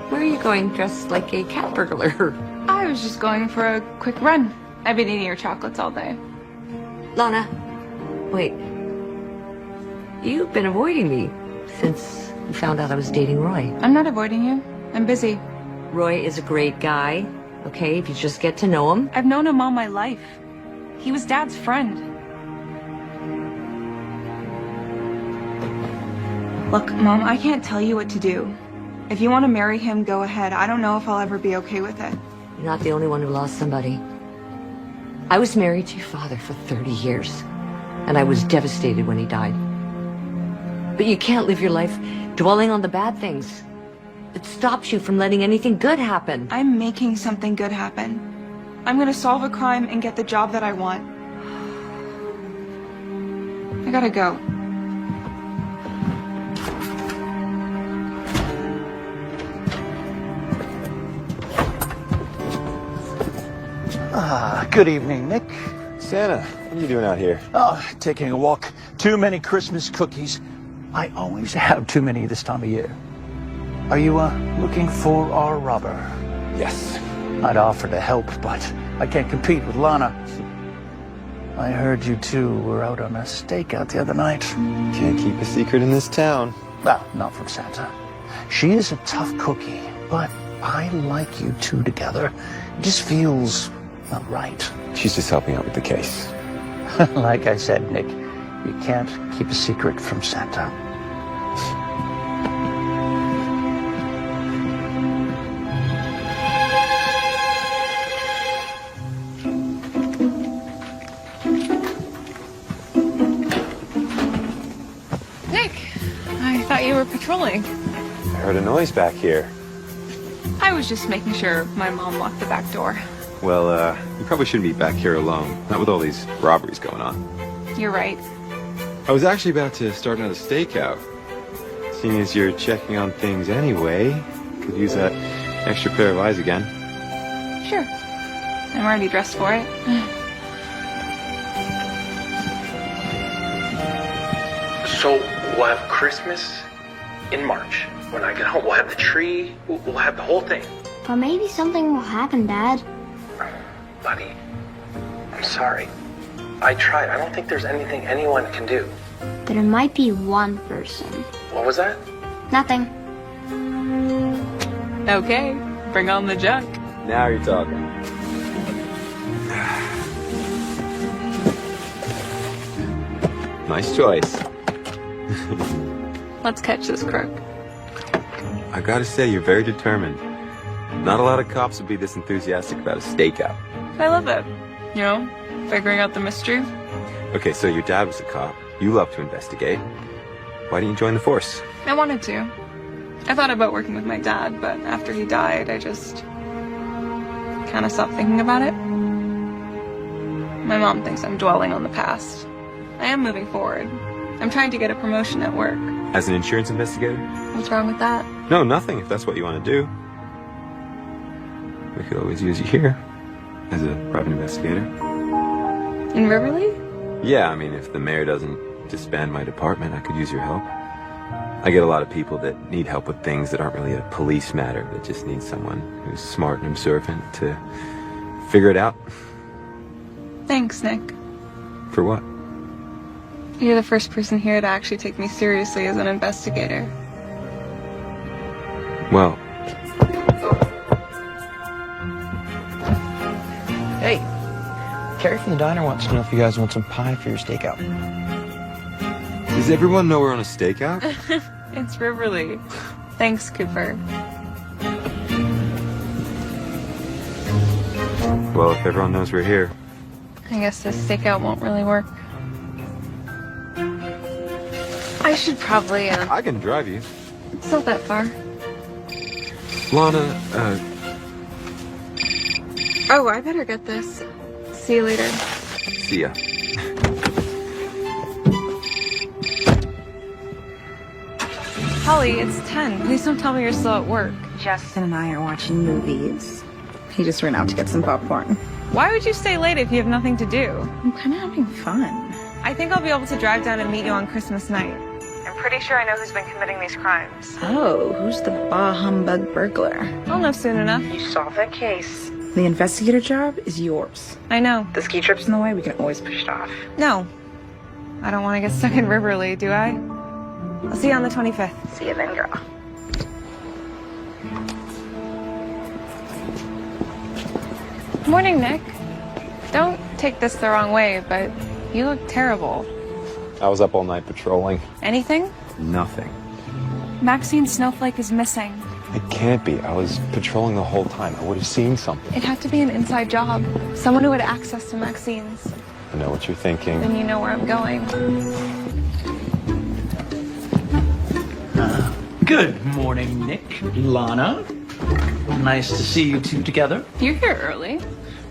Where are you going dressed like a cat burglar? I was just going for a quick run. I've been eating your chocolates all day. Lana, wait. You've been avoiding me since you found out I was dating Roy. I'm not avoiding you. I'm busy. Roy is a great guy, okay, if you just get to know him. I've known him all my life. He was Dad's friend. Look, Mom, I can't tell you what to do. If you want to marry him, go ahead. I don't know if I'll ever be okay with it. You're not the only one who lost somebody. I was married to your father for 30 years, and I was devastated when he died. But you can't live your life dwelling on the bad things. It stops you from letting anything good happen. I'm making something good happen. I'm gonna solve a crime and get the job that I want. I gotta go. Good evening, Nick. Santa, what are you doing out here? Oh, taking a walk. Too many Christmas cookies. I always have too many this time of year. Are you, looking for our robber? Yes. I'd offer to help, but I can't compete with Lana. I heard you two were out on a stakeout the other night. Can't keep a secret in this town. Well, not from Santa. She is a tough cookie, but I like you two together. It just feels not right. She's just helping out with the case. Like I said, Nick, you can't keep a secret from Santa. Nick, I thought you were patrolling. I heard a noise back here. I was just making sure my mom locked the back door. Well, you probably shouldn't be back here alone. Not with all these robberies going on. You're right. I was actually about to start another stakeout. Seeing as you're checking on things anyway, could use that extra pair of eyes again. Sure. I'm already dressed for it. So we'll have Christmas in March. When I get home, we'll have the tree. We'll have the whole thing. But maybe something will happen, Dad. Buddy, I'm sorry. I tried. I don't think there's anything anyone can do. There might be one person. What was that? Nothing. Okay, bring on the junk. Now you're talking. Nice choice. Let's catch this crook. I gotta say, you're very determined. Not a lot of cops would be this enthusiastic about a stakeout. I love it. You know, figuring out the mystery. Okay, so your dad was a cop. You love to investigate. Why didn't you join the force? I wanted to. I thought about working with my dad, but after he died, I just kind of stopped thinking about it. My mom thinks I'm dwelling on the past. I am moving forward. I'm trying to get a promotion at work. As an insurance investigator? What's wrong with that? No, nothing, if that's what you want to do. We could always use you here as a private investigator. In Riverly? Yeah, I mean, if the mayor doesn't disband my department, I could use your help. I get a lot of people that need help with things that aren't really a police matter, that just need someone who's smart and observant to figure it out. Thanks, Nick. For what? You're the first person here to actually take me seriously as an investigator. Well, Hey, Carrie from the diner wants to know if you guys want some pie for your stakeout. does everyone know we're on a stakeout? It's Riverly. Thanks, Cooper. Well, if everyone knows we're here. I guess this stakeout won't really work. I should probably, I can drive you. It's not that far. Lana, Oh, I better get this. See you later. See ya. Holly, it's 10. Please don't tell me you're still at work. Justin and I are watching movies. He just ran out to get some popcorn. Why would you stay late if you have nothing to do? I'm kind of having fun. I think I'll be able to drive down and meet you on Christmas night. I'm pretty sure I know who's been committing these crimes. Oh, who's the bah humbug burglar? I'll know soon enough. You solved that case. The investigator job is yours. I know. The ski trip's in the way, we can always push it off. No. I don't want to get stuck in Riverly, do I? I'll see you on the 25th. See you then, girl. Morning, Nick. Don't take this the wrong way, but you look terrible. I was up all night patrolling. Anything? Nothing. Maxine Snowflake is missing. It can't be. I was patrolling the whole time. I would have seen something. It had to be an inside job. Someone who had access to Maxine's. I know what you're thinking. Then you know where I'm going. Good morning, Nick. Lana. Nice to see you two together. You're here early.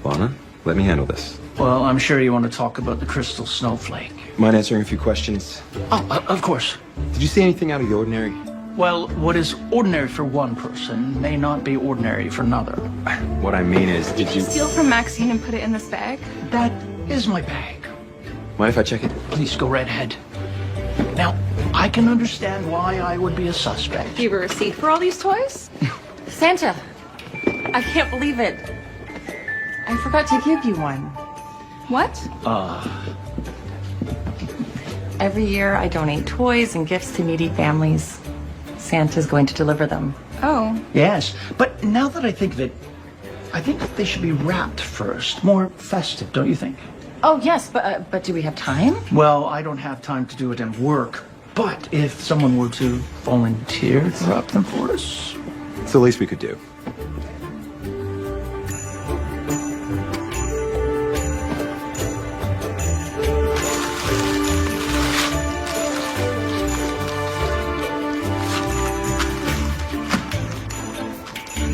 Lana, let me handle this. Well, I'm sure you want to talk about the crystal snowflake. Mind answering a few questions? Oh, of course. Did you see anything out of the ordinary? Well, what is ordinary for one person may not be ordinary for another. What I mean is, did you... Steal from Maxine and put it in this bag? That is my bag. Mind if I check it? Please go right ahead. Now, I can understand why I would be a suspect. Do you have a receipt for all these toys? Santa, I can't believe it. I forgot to give you one. What? Every year I donate toys and gifts to needy families. Santa's going to deliver them. Oh. Yes, but now that I think of it, I think they should be wrapped first. More festive, don't you think? Oh, yes, but do we have time? Well, I don't have time to do it in work. But if someone were to volunteer to wrap them for us... It's the least we could do.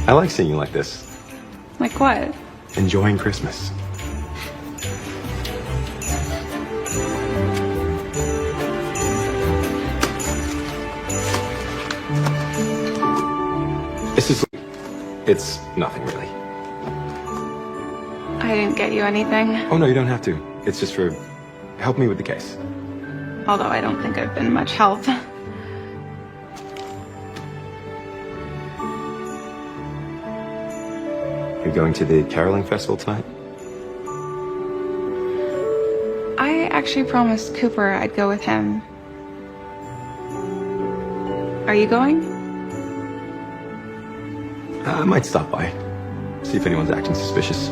I like seeing you like this. Like what? Enjoying Christmas. It's nothing really. I didn't get you anything. Oh no, you don't have to. It's just for help me with the case. Although I don't think I've been much help. You're going to the caroling festival tonight? I actually promised Cooper I'd go with him. Are you going? I might stop by. See if anyone's acting suspicious.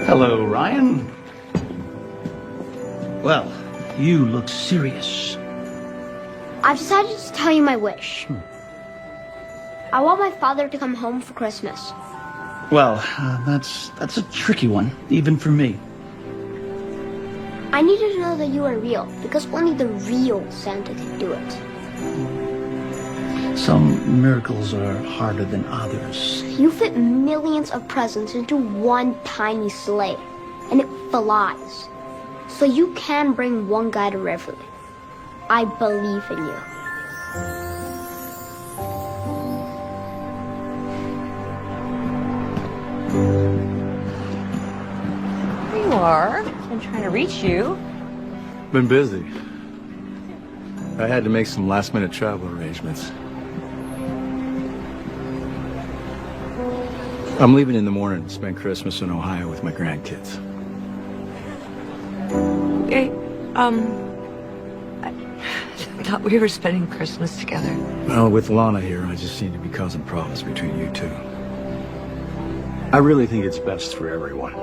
Hello, Ryan. Well, you look serious. I've decided to tell you my wish. I want my father to come home for Christmas. Well, that's a tricky one, even for me. I needed to know that you are real, because only the real Santa can do it. Some miracles are harder than others. You fit millions of presents into one tiny sleigh, and it flies. So you can bring one guy to Riverly. I believe in you. are. Been trying to reach you. Been busy. I had to make some last-minute travel arrangements. I'm leaving in the morning to spend Christmas in Ohio with my grandkids. Hey, I thought we were spending Christmas together. Well, with Lana here, I just seem to be causing problems between you two. I really think it's best for everyone.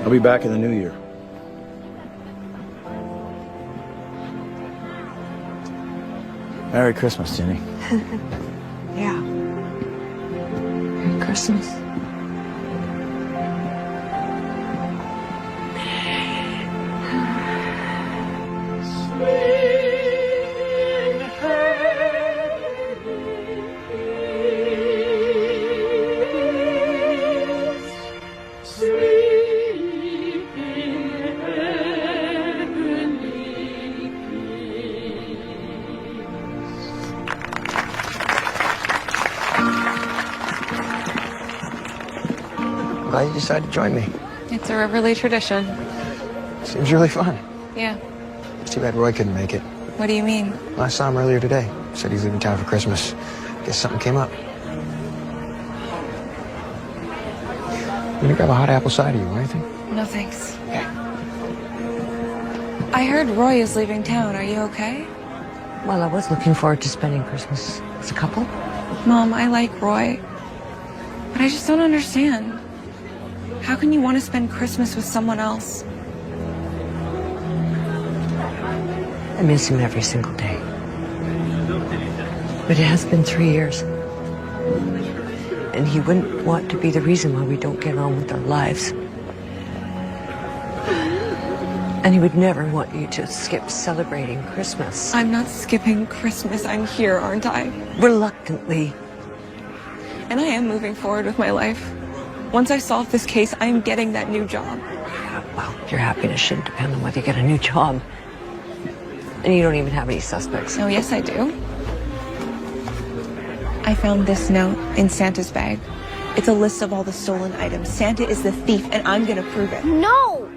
I'll be back in the new year. Merry Christmas, Jenny. Yeah. Merry Christmas. Glad you decided to join me. It's a Riverly tradition. Seems really fun. Yeah. It's too bad Roy couldn't make it. What do you mean? I saw him earlier today. Said he's leaving town for Christmas. Guess something came up. You gonna grab a hot apple cider, you want anything? No thanks. I heard Roy is leaving town. Are you okay? Well, I was looking forward to spending Christmas as a couple. Mom, I like Roy. But I just don't understand. How can you want to spend Christmas with someone else? I miss him every single day. But it has been 3 years. And he wouldn't want to be the reason why we don't get on with our lives. And he would never want you to skip celebrating Christmas. I'm not skipping Christmas. I'm here, aren't I? Reluctantly. And I am moving forward with my life. Once I solve this case, I am getting that new job. Well, your happiness shouldn't depend on whether you get a new job. And you don't even have any suspects. Oh, yes, I do. I found this note in Santa's bag. It's a list of all the stolen items. Santa is the thief, and I'm gonna prove it. No!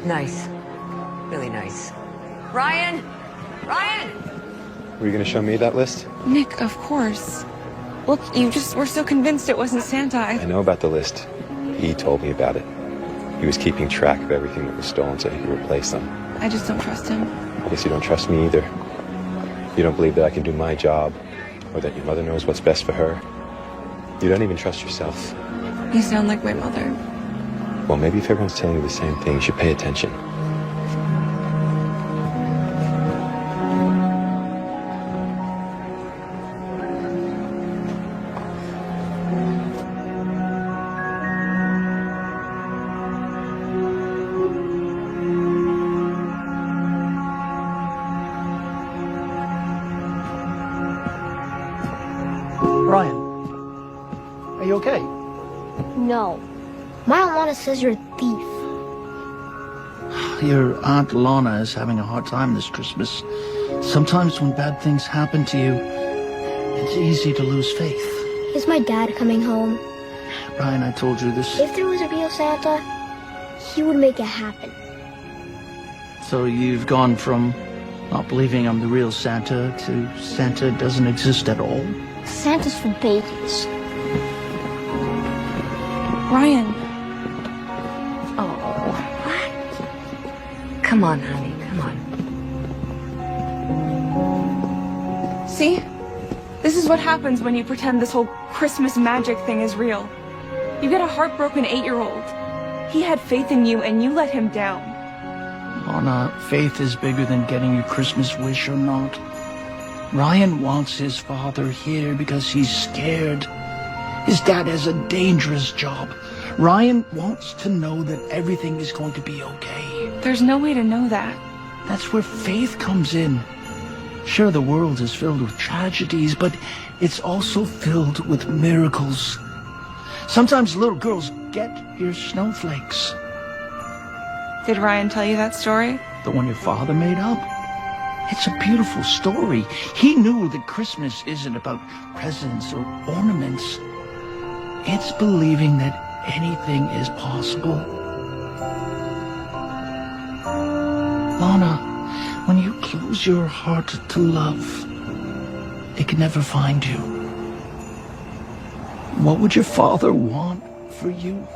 Nice. Really nice. Ryan! Ryan! Were you going to show me that list? Nick, of course. Look, you just were so convinced it wasn't Santa. I know about the list. He told me about it. He was keeping track of everything that was stolen so he could replace them. I just don't trust him. I guess you don't trust me either. You don't believe that I can do my job, or that your mother knows what's best for her. You don't even trust yourself. You sound like my mother. Well, maybe if everyone's telling you the same thing, you should pay attention. Ryan, are you okay? No. My Aunt Lana says you're a thief. Your Aunt Lana is having a hard time this Christmas. Sometimes when bad things happen to you, it's easy to lose faith. Is my dad coming home? Ryan, I told you this. If there was a real Santa, he would make it happen. So you've gone from not believing I'm the real Santa to Santa doesn't exist at all? Santa's for babies. Ryan. Oh, what? Come on, honey, come on. See? This is what happens when you pretend this whole Christmas magic thing is real. You get a heartbroken 8-year-old. He had faith in you and you let him down. Lana, faith is bigger than getting your Christmas wish or not. Ryan wants his father here because he's scared. His dad has a dangerous job. Ryan wants to know that everything is going to be okay. There's no way to know that. That's where faith comes in. Sure, the world is filled with tragedies, but it's also filled with miracles. Sometimes little girls get here snowflakes. Did Ryan tell you that story? The one your father made up? It's a beautiful story. He knew that Christmas isn't about presents or ornaments. It's believing that anything is possible. Lana, when you close your heart to love, it can never find you. What would your father want for you?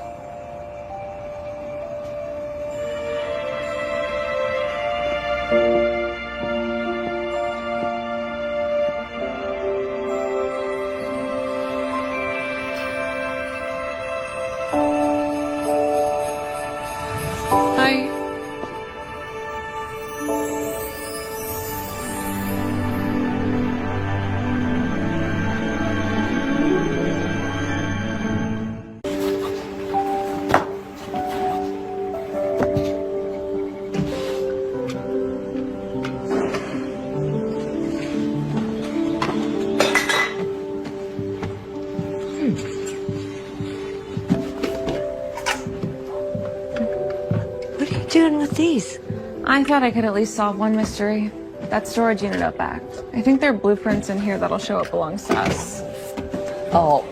Hi. What are you doing with these? I thought I could at least solve one mystery. That storage unit up back. I think there are blueprints in here that'll show it belongs to us. Oh.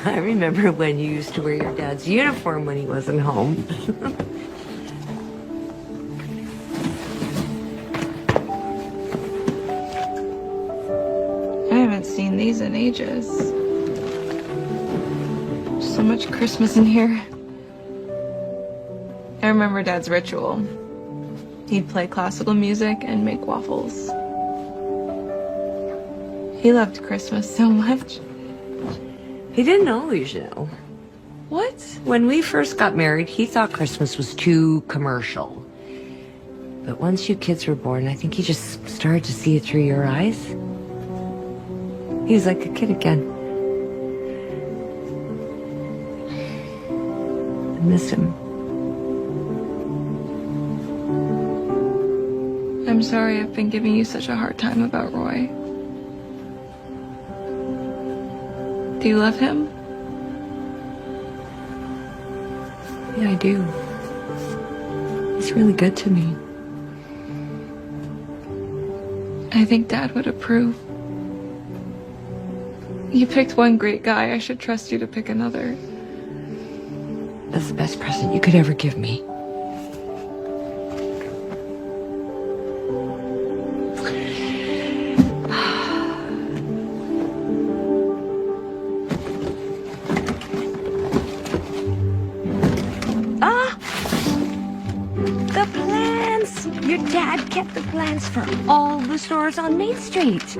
I remember when you used to wear your dad's uniform when he wasn't home. I haven't seen these in ages. So much Christmas in here. I remember Dad's ritual. He'd play classical music and make waffles. He loved Christmas so much. He didn't always, you know. What? When we first got married, he thought Christmas was too commercial. But once you kids were born, I think he just started to see it through your eyes. He was like a kid again. I miss him. I'm sorry I've been giving you such a hard time about Roy. Do you love him? Yeah, I do. He's really good to me. I think Dad would approve. You picked one great guy. I should trust you to pick another. That's the best present you could ever give me. The plans! Your dad kept the plans for all the stores on Main Street.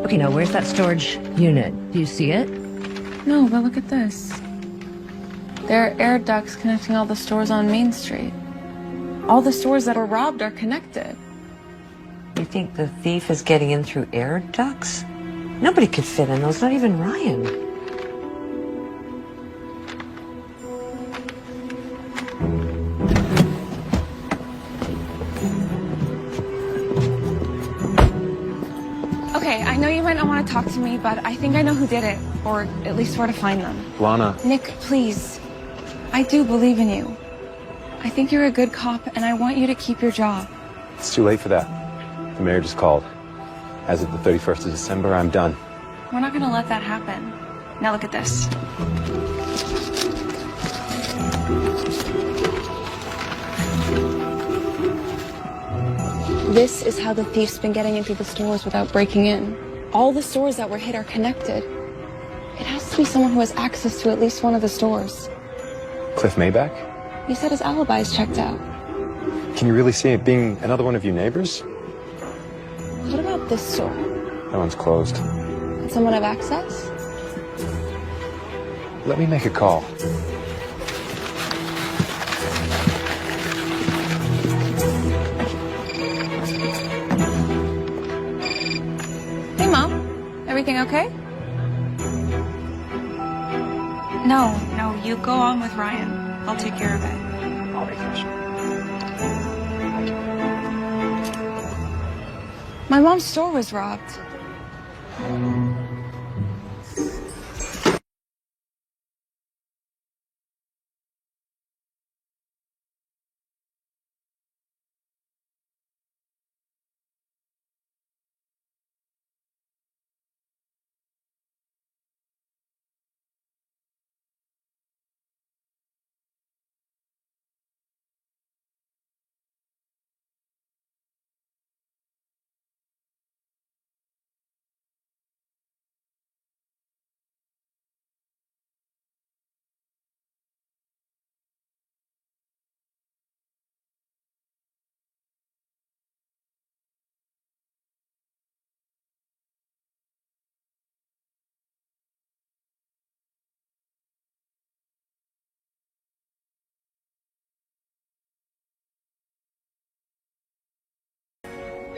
Okay, now where's that storage unit? Do you see it? No, but look at this. There are air ducts connecting all the stores on Main Street. All the stores that were robbed are connected. You think the thief is getting in through air ducts? Nobody could fit in those, not even Ryan. Okay, I know you might not want to talk to me, but I think I know who did it, or at least where to find them. Lana. Nick, please. I do believe in you. I think you're a good cop, and I want you to keep your job. It's too late for that. The mayor just called. As of the 31st of December, I'm done. We're not going to let that happen. Now look at this. This is how the thief's been getting into the stores without breaking in. All the stores that were hit are connected. It has to be someone who has access to at least one of the stores. Cliff Mayback? He said his alibi is checked out. Can you really see it being another one of your neighbors? What about this store? That one's closed. Did someone have access? Let me make a call. Hey, Mom. Everything okay? No, you go on with Ryan. I'll take care of it. All right, My mom's store was robbed.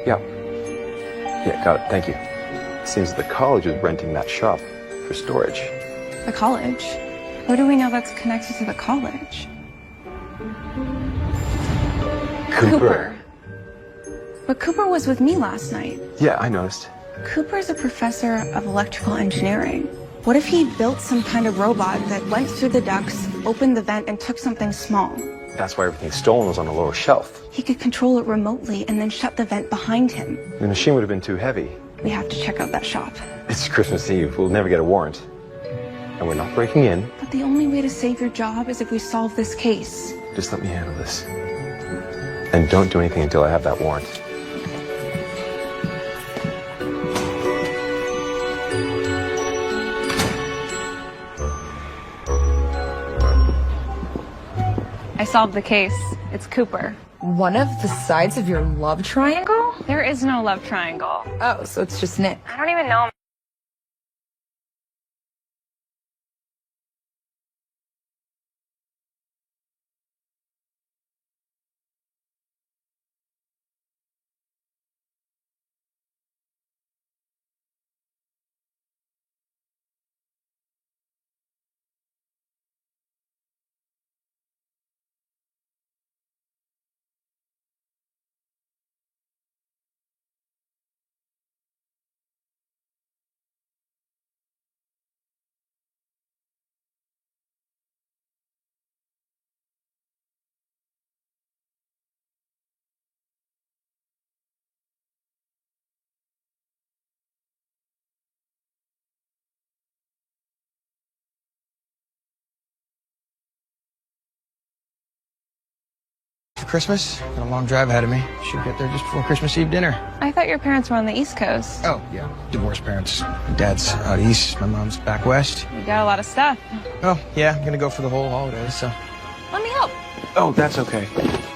Yeah. Yeah, got it. Thank you. Seems the college is renting that shop for storage. The college? Who do we know that's connected to the college? Cooper. But Cooper was with me last night. Yeah, I noticed. Cooper's a professor of electrical engineering. What if he built some kind of robot that went through the ducts, opened the vent, and took something small? That's why everything stolen was on the lower shelf. He could control it remotely and then shut the vent behind him. The machine would have been too heavy. We have to check out that shop. It's Christmas Eve. We'll never get a warrant. And we're not breaking in. But the only way to save your job is if we solve this case. Just let me handle this. And don't do anything until I have that warrant. I solved the case. It's Cooper. One of the sides of your love triangle? There is no love triangle. Oh, so it's just Nick. I don't even know him. Christmas. Got a long drive ahead of me. Should get there just before Christmas Eve dinner. I thought your parents were on the East Coast. Oh, yeah. Divorced parents. My dad's out east. My mom's back west. You got a lot of stuff. Oh, yeah. I'm gonna go for the whole holidays, so. Let me help. Oh, that's okay.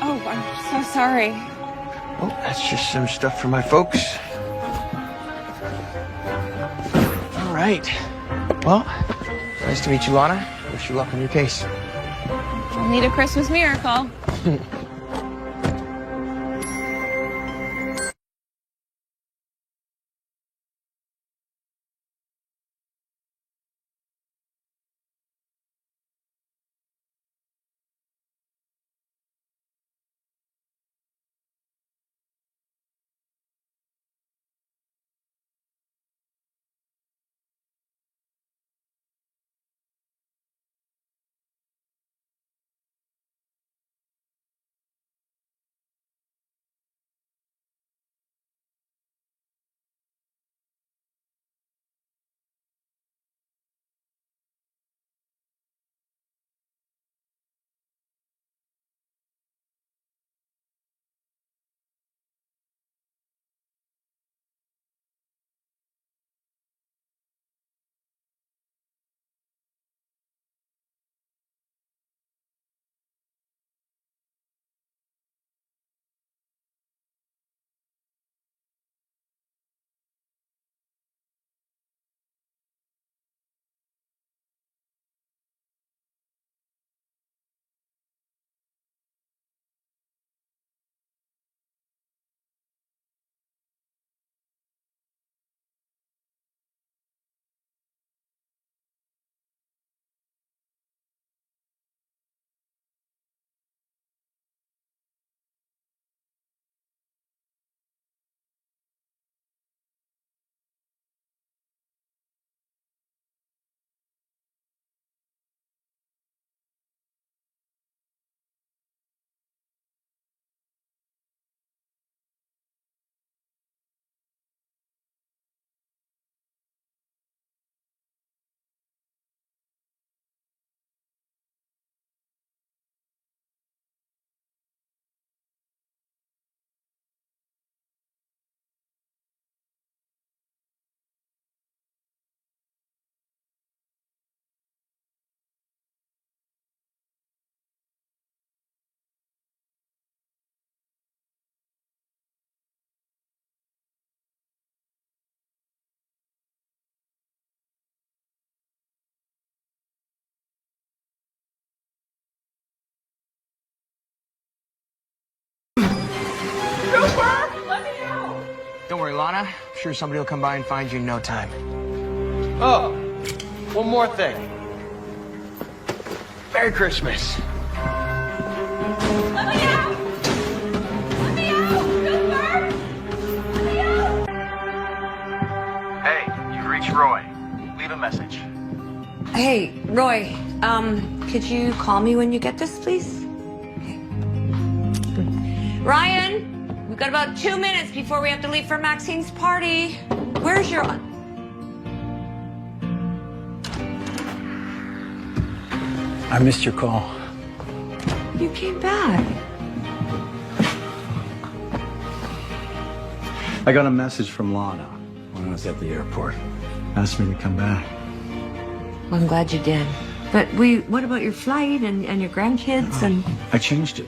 Oh, I'm so sorry. Oh, that's just some stuff for my folks. All right. Well, nice to meet you, Lana. Wish you luck on your case. I'll need a Christmas miracle. Lana. I'm sure somebody will come by and find you in no time. Oh, one more thing. Merry Christmas. Let me out! Let me out! Cooper! Let me out! Hey, you've reached Roy. Leave a message. Hey, Roy, could you call me when you get this, please? Okay. Ryan, we've got about 2 minutes before we have to leave for Maxine's party. Where's your... I missed your call. You came back. I got a message from Lana when I was at the airport. Asked me to come back. Well, I'm glad you did. But what about your flight and your grandkids and... I changed it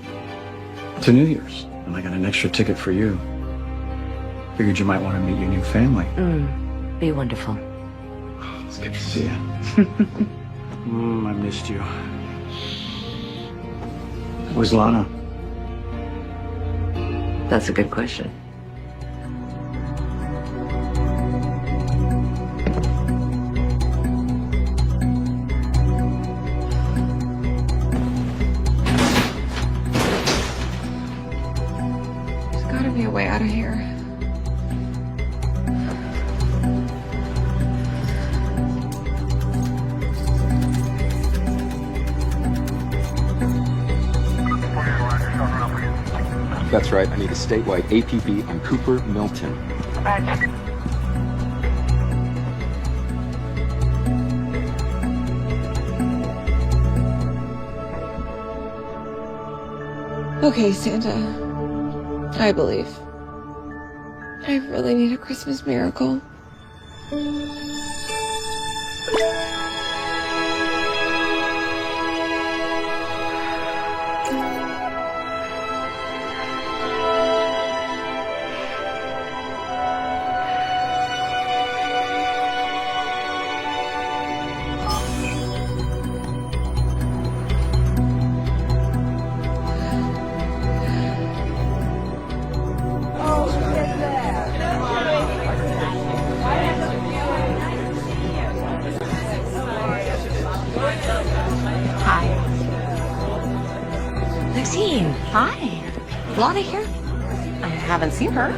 to New Year's, and I got an extra ticket for you. Figured you might want to meet your new family. Be wonderful. It's good to see you. I missed you. Where's Lana? That's a good question. There's gotta be a way out of here. That's right, I need a statewide APB on Cooper Milton. Okay, Santa. I believe. I really need a Christmas miracle. Maxine. Hi. Lana here? I haven't seen her.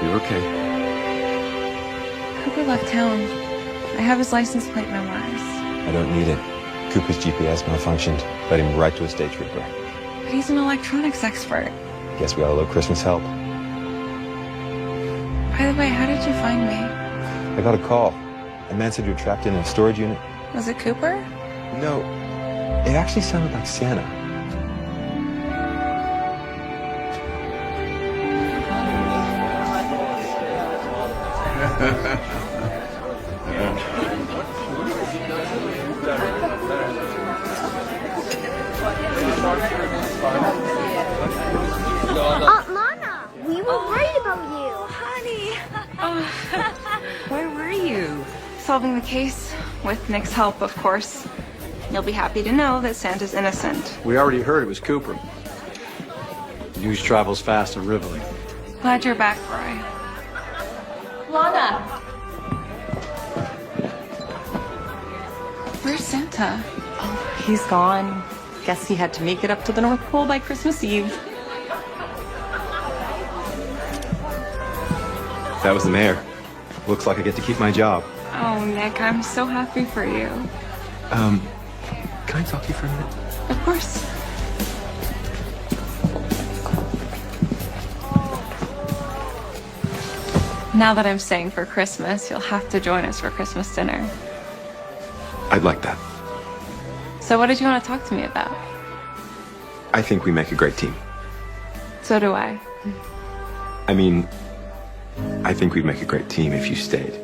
You're okay. Cooper left town. I have his license plate memorized. I don't need it. Cooper's GPS malfunctioned. Led him right to a state trooper. But he's an electronics expert. Guess we got a little Christmas help. By the way, how did you find me? I got a call. A man said you were trapped in a storage unit. Was it Cooper? No, it actually sounded like Santa. Lana, we were worried about you. Honey. Where were you? Solving the case, with Nick's help, of course. You'll be happy to know that Santa's innocent. We already heard it was Cooper. News travels fast in Rivoli. Glad you're back, Roy. Lana! Where's Santa? Oh, he's gone. Guess he had to make it up to the North Pole by Christmas Eve. That was the mayor. Looks like I get to keep my job. Oh, Nick, I'm so happy for you. Can I talk to you for a minute? Of course. Now that I'm staying for Christmas, you'll have to join us for Christmas dinner. I'd like that. So what did you want to talk to me about? I think we make a great team. So do I. I mean, I think we'd make a great team if you stayed.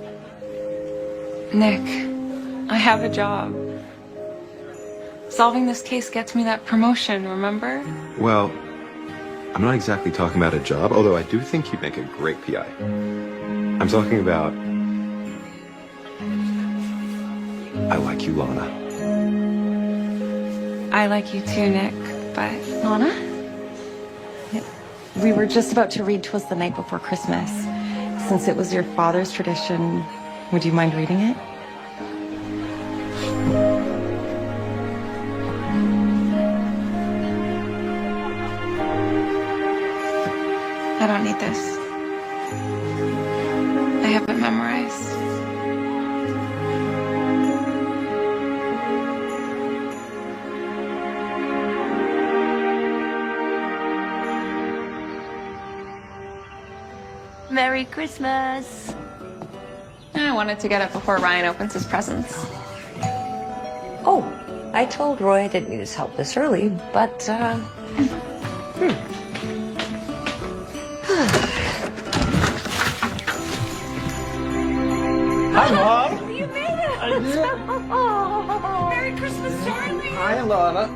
Nick, I have a job. Solving this case gets me that promotion, remember? Well, I'm not exactly talking about a job, although I do think you'd make a great PI. I'm talking about I like you, Lana. I like you too, Nick, but... Lana? We were just about to read "'Twas the Night Before Christmas." Since it was your father's tradition, would you mind reading it? I don't need this. I have it memorized. Merry Christmas. I wanted to get up before Ryan opens his presents. Oh, I told Roy I didn't need his help this early, but, Hi, Mom. You made it! I did. Oh, Merry Christmas, darling! Hi, Lana.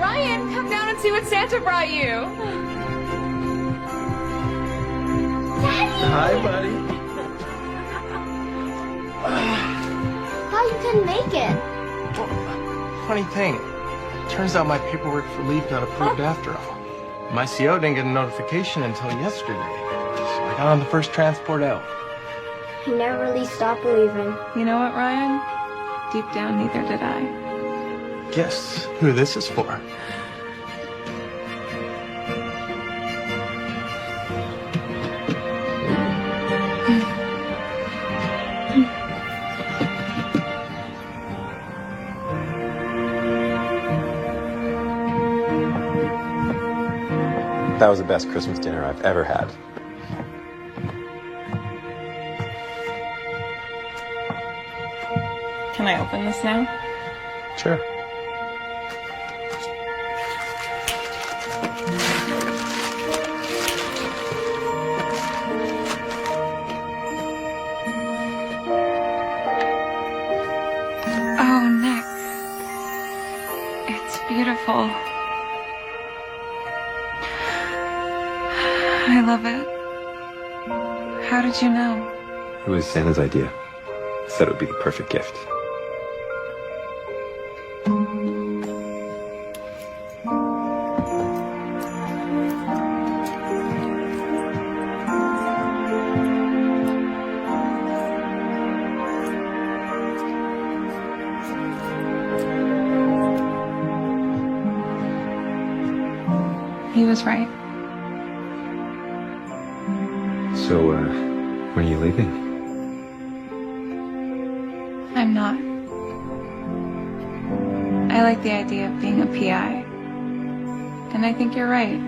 Ryan, come down and see what Santa brought you. Hi, buddy. How you couldn't make it? Funny thing. Turns out my paperwork for leave got approved after all. My CO didn't get a notification until yesterday. So I got on the first transport out. He never really stopped believing. You know what, Ryan? Deep down, neither did I. Guess who this is for? That was the best Christmas dinner I've ever had. Can I open this now? Sure. Oh, Nick. It's beautiful. I love it. How did you know? It was Santa's idea. Said it would be the perfect gift. He was right. So, when are you leaving? I'm not. I like the idea of being a PI. And I think you're right.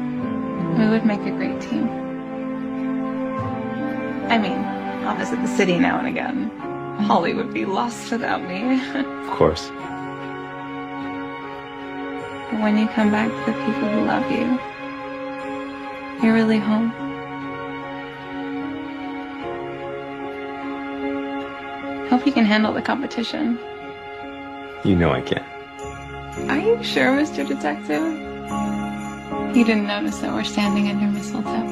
We would make a great team. I mean, I'll visit the city now and again. Holly would be lost without me. Of course. But when you come back to the people who love you, you're really home. Hope you can handle the competition. You know I can. Are you sure, Mr. Detective? You didn't notice that we're standing under mistletoe.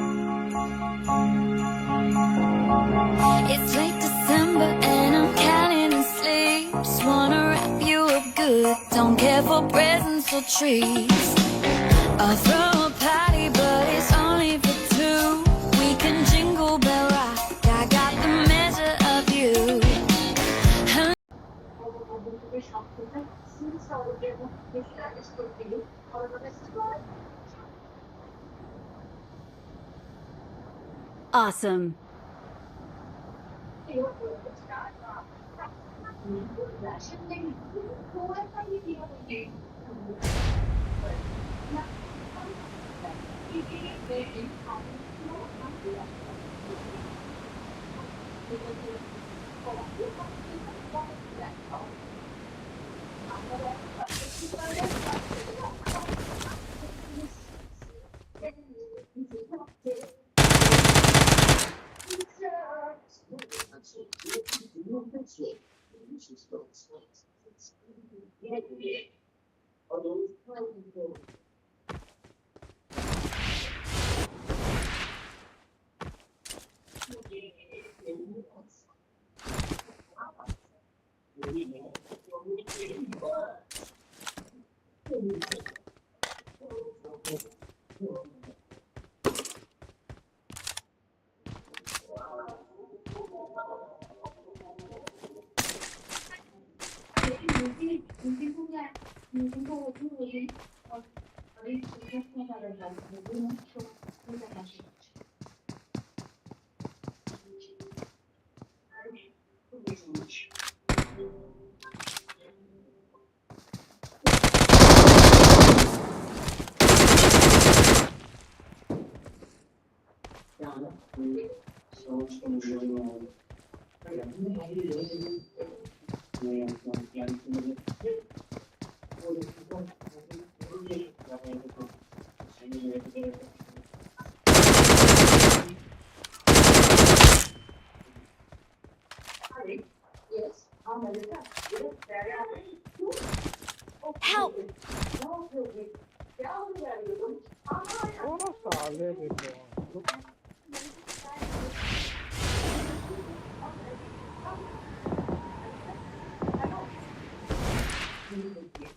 It's late December and I'm counting the sleep. Just wanna wrap you up good. Don't care for presents or trees. I'll throw a party, but it's only for two. We can jingle bell rock. I got the measure of you. Awesome. Help! Help!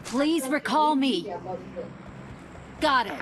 Please recall me. Got it.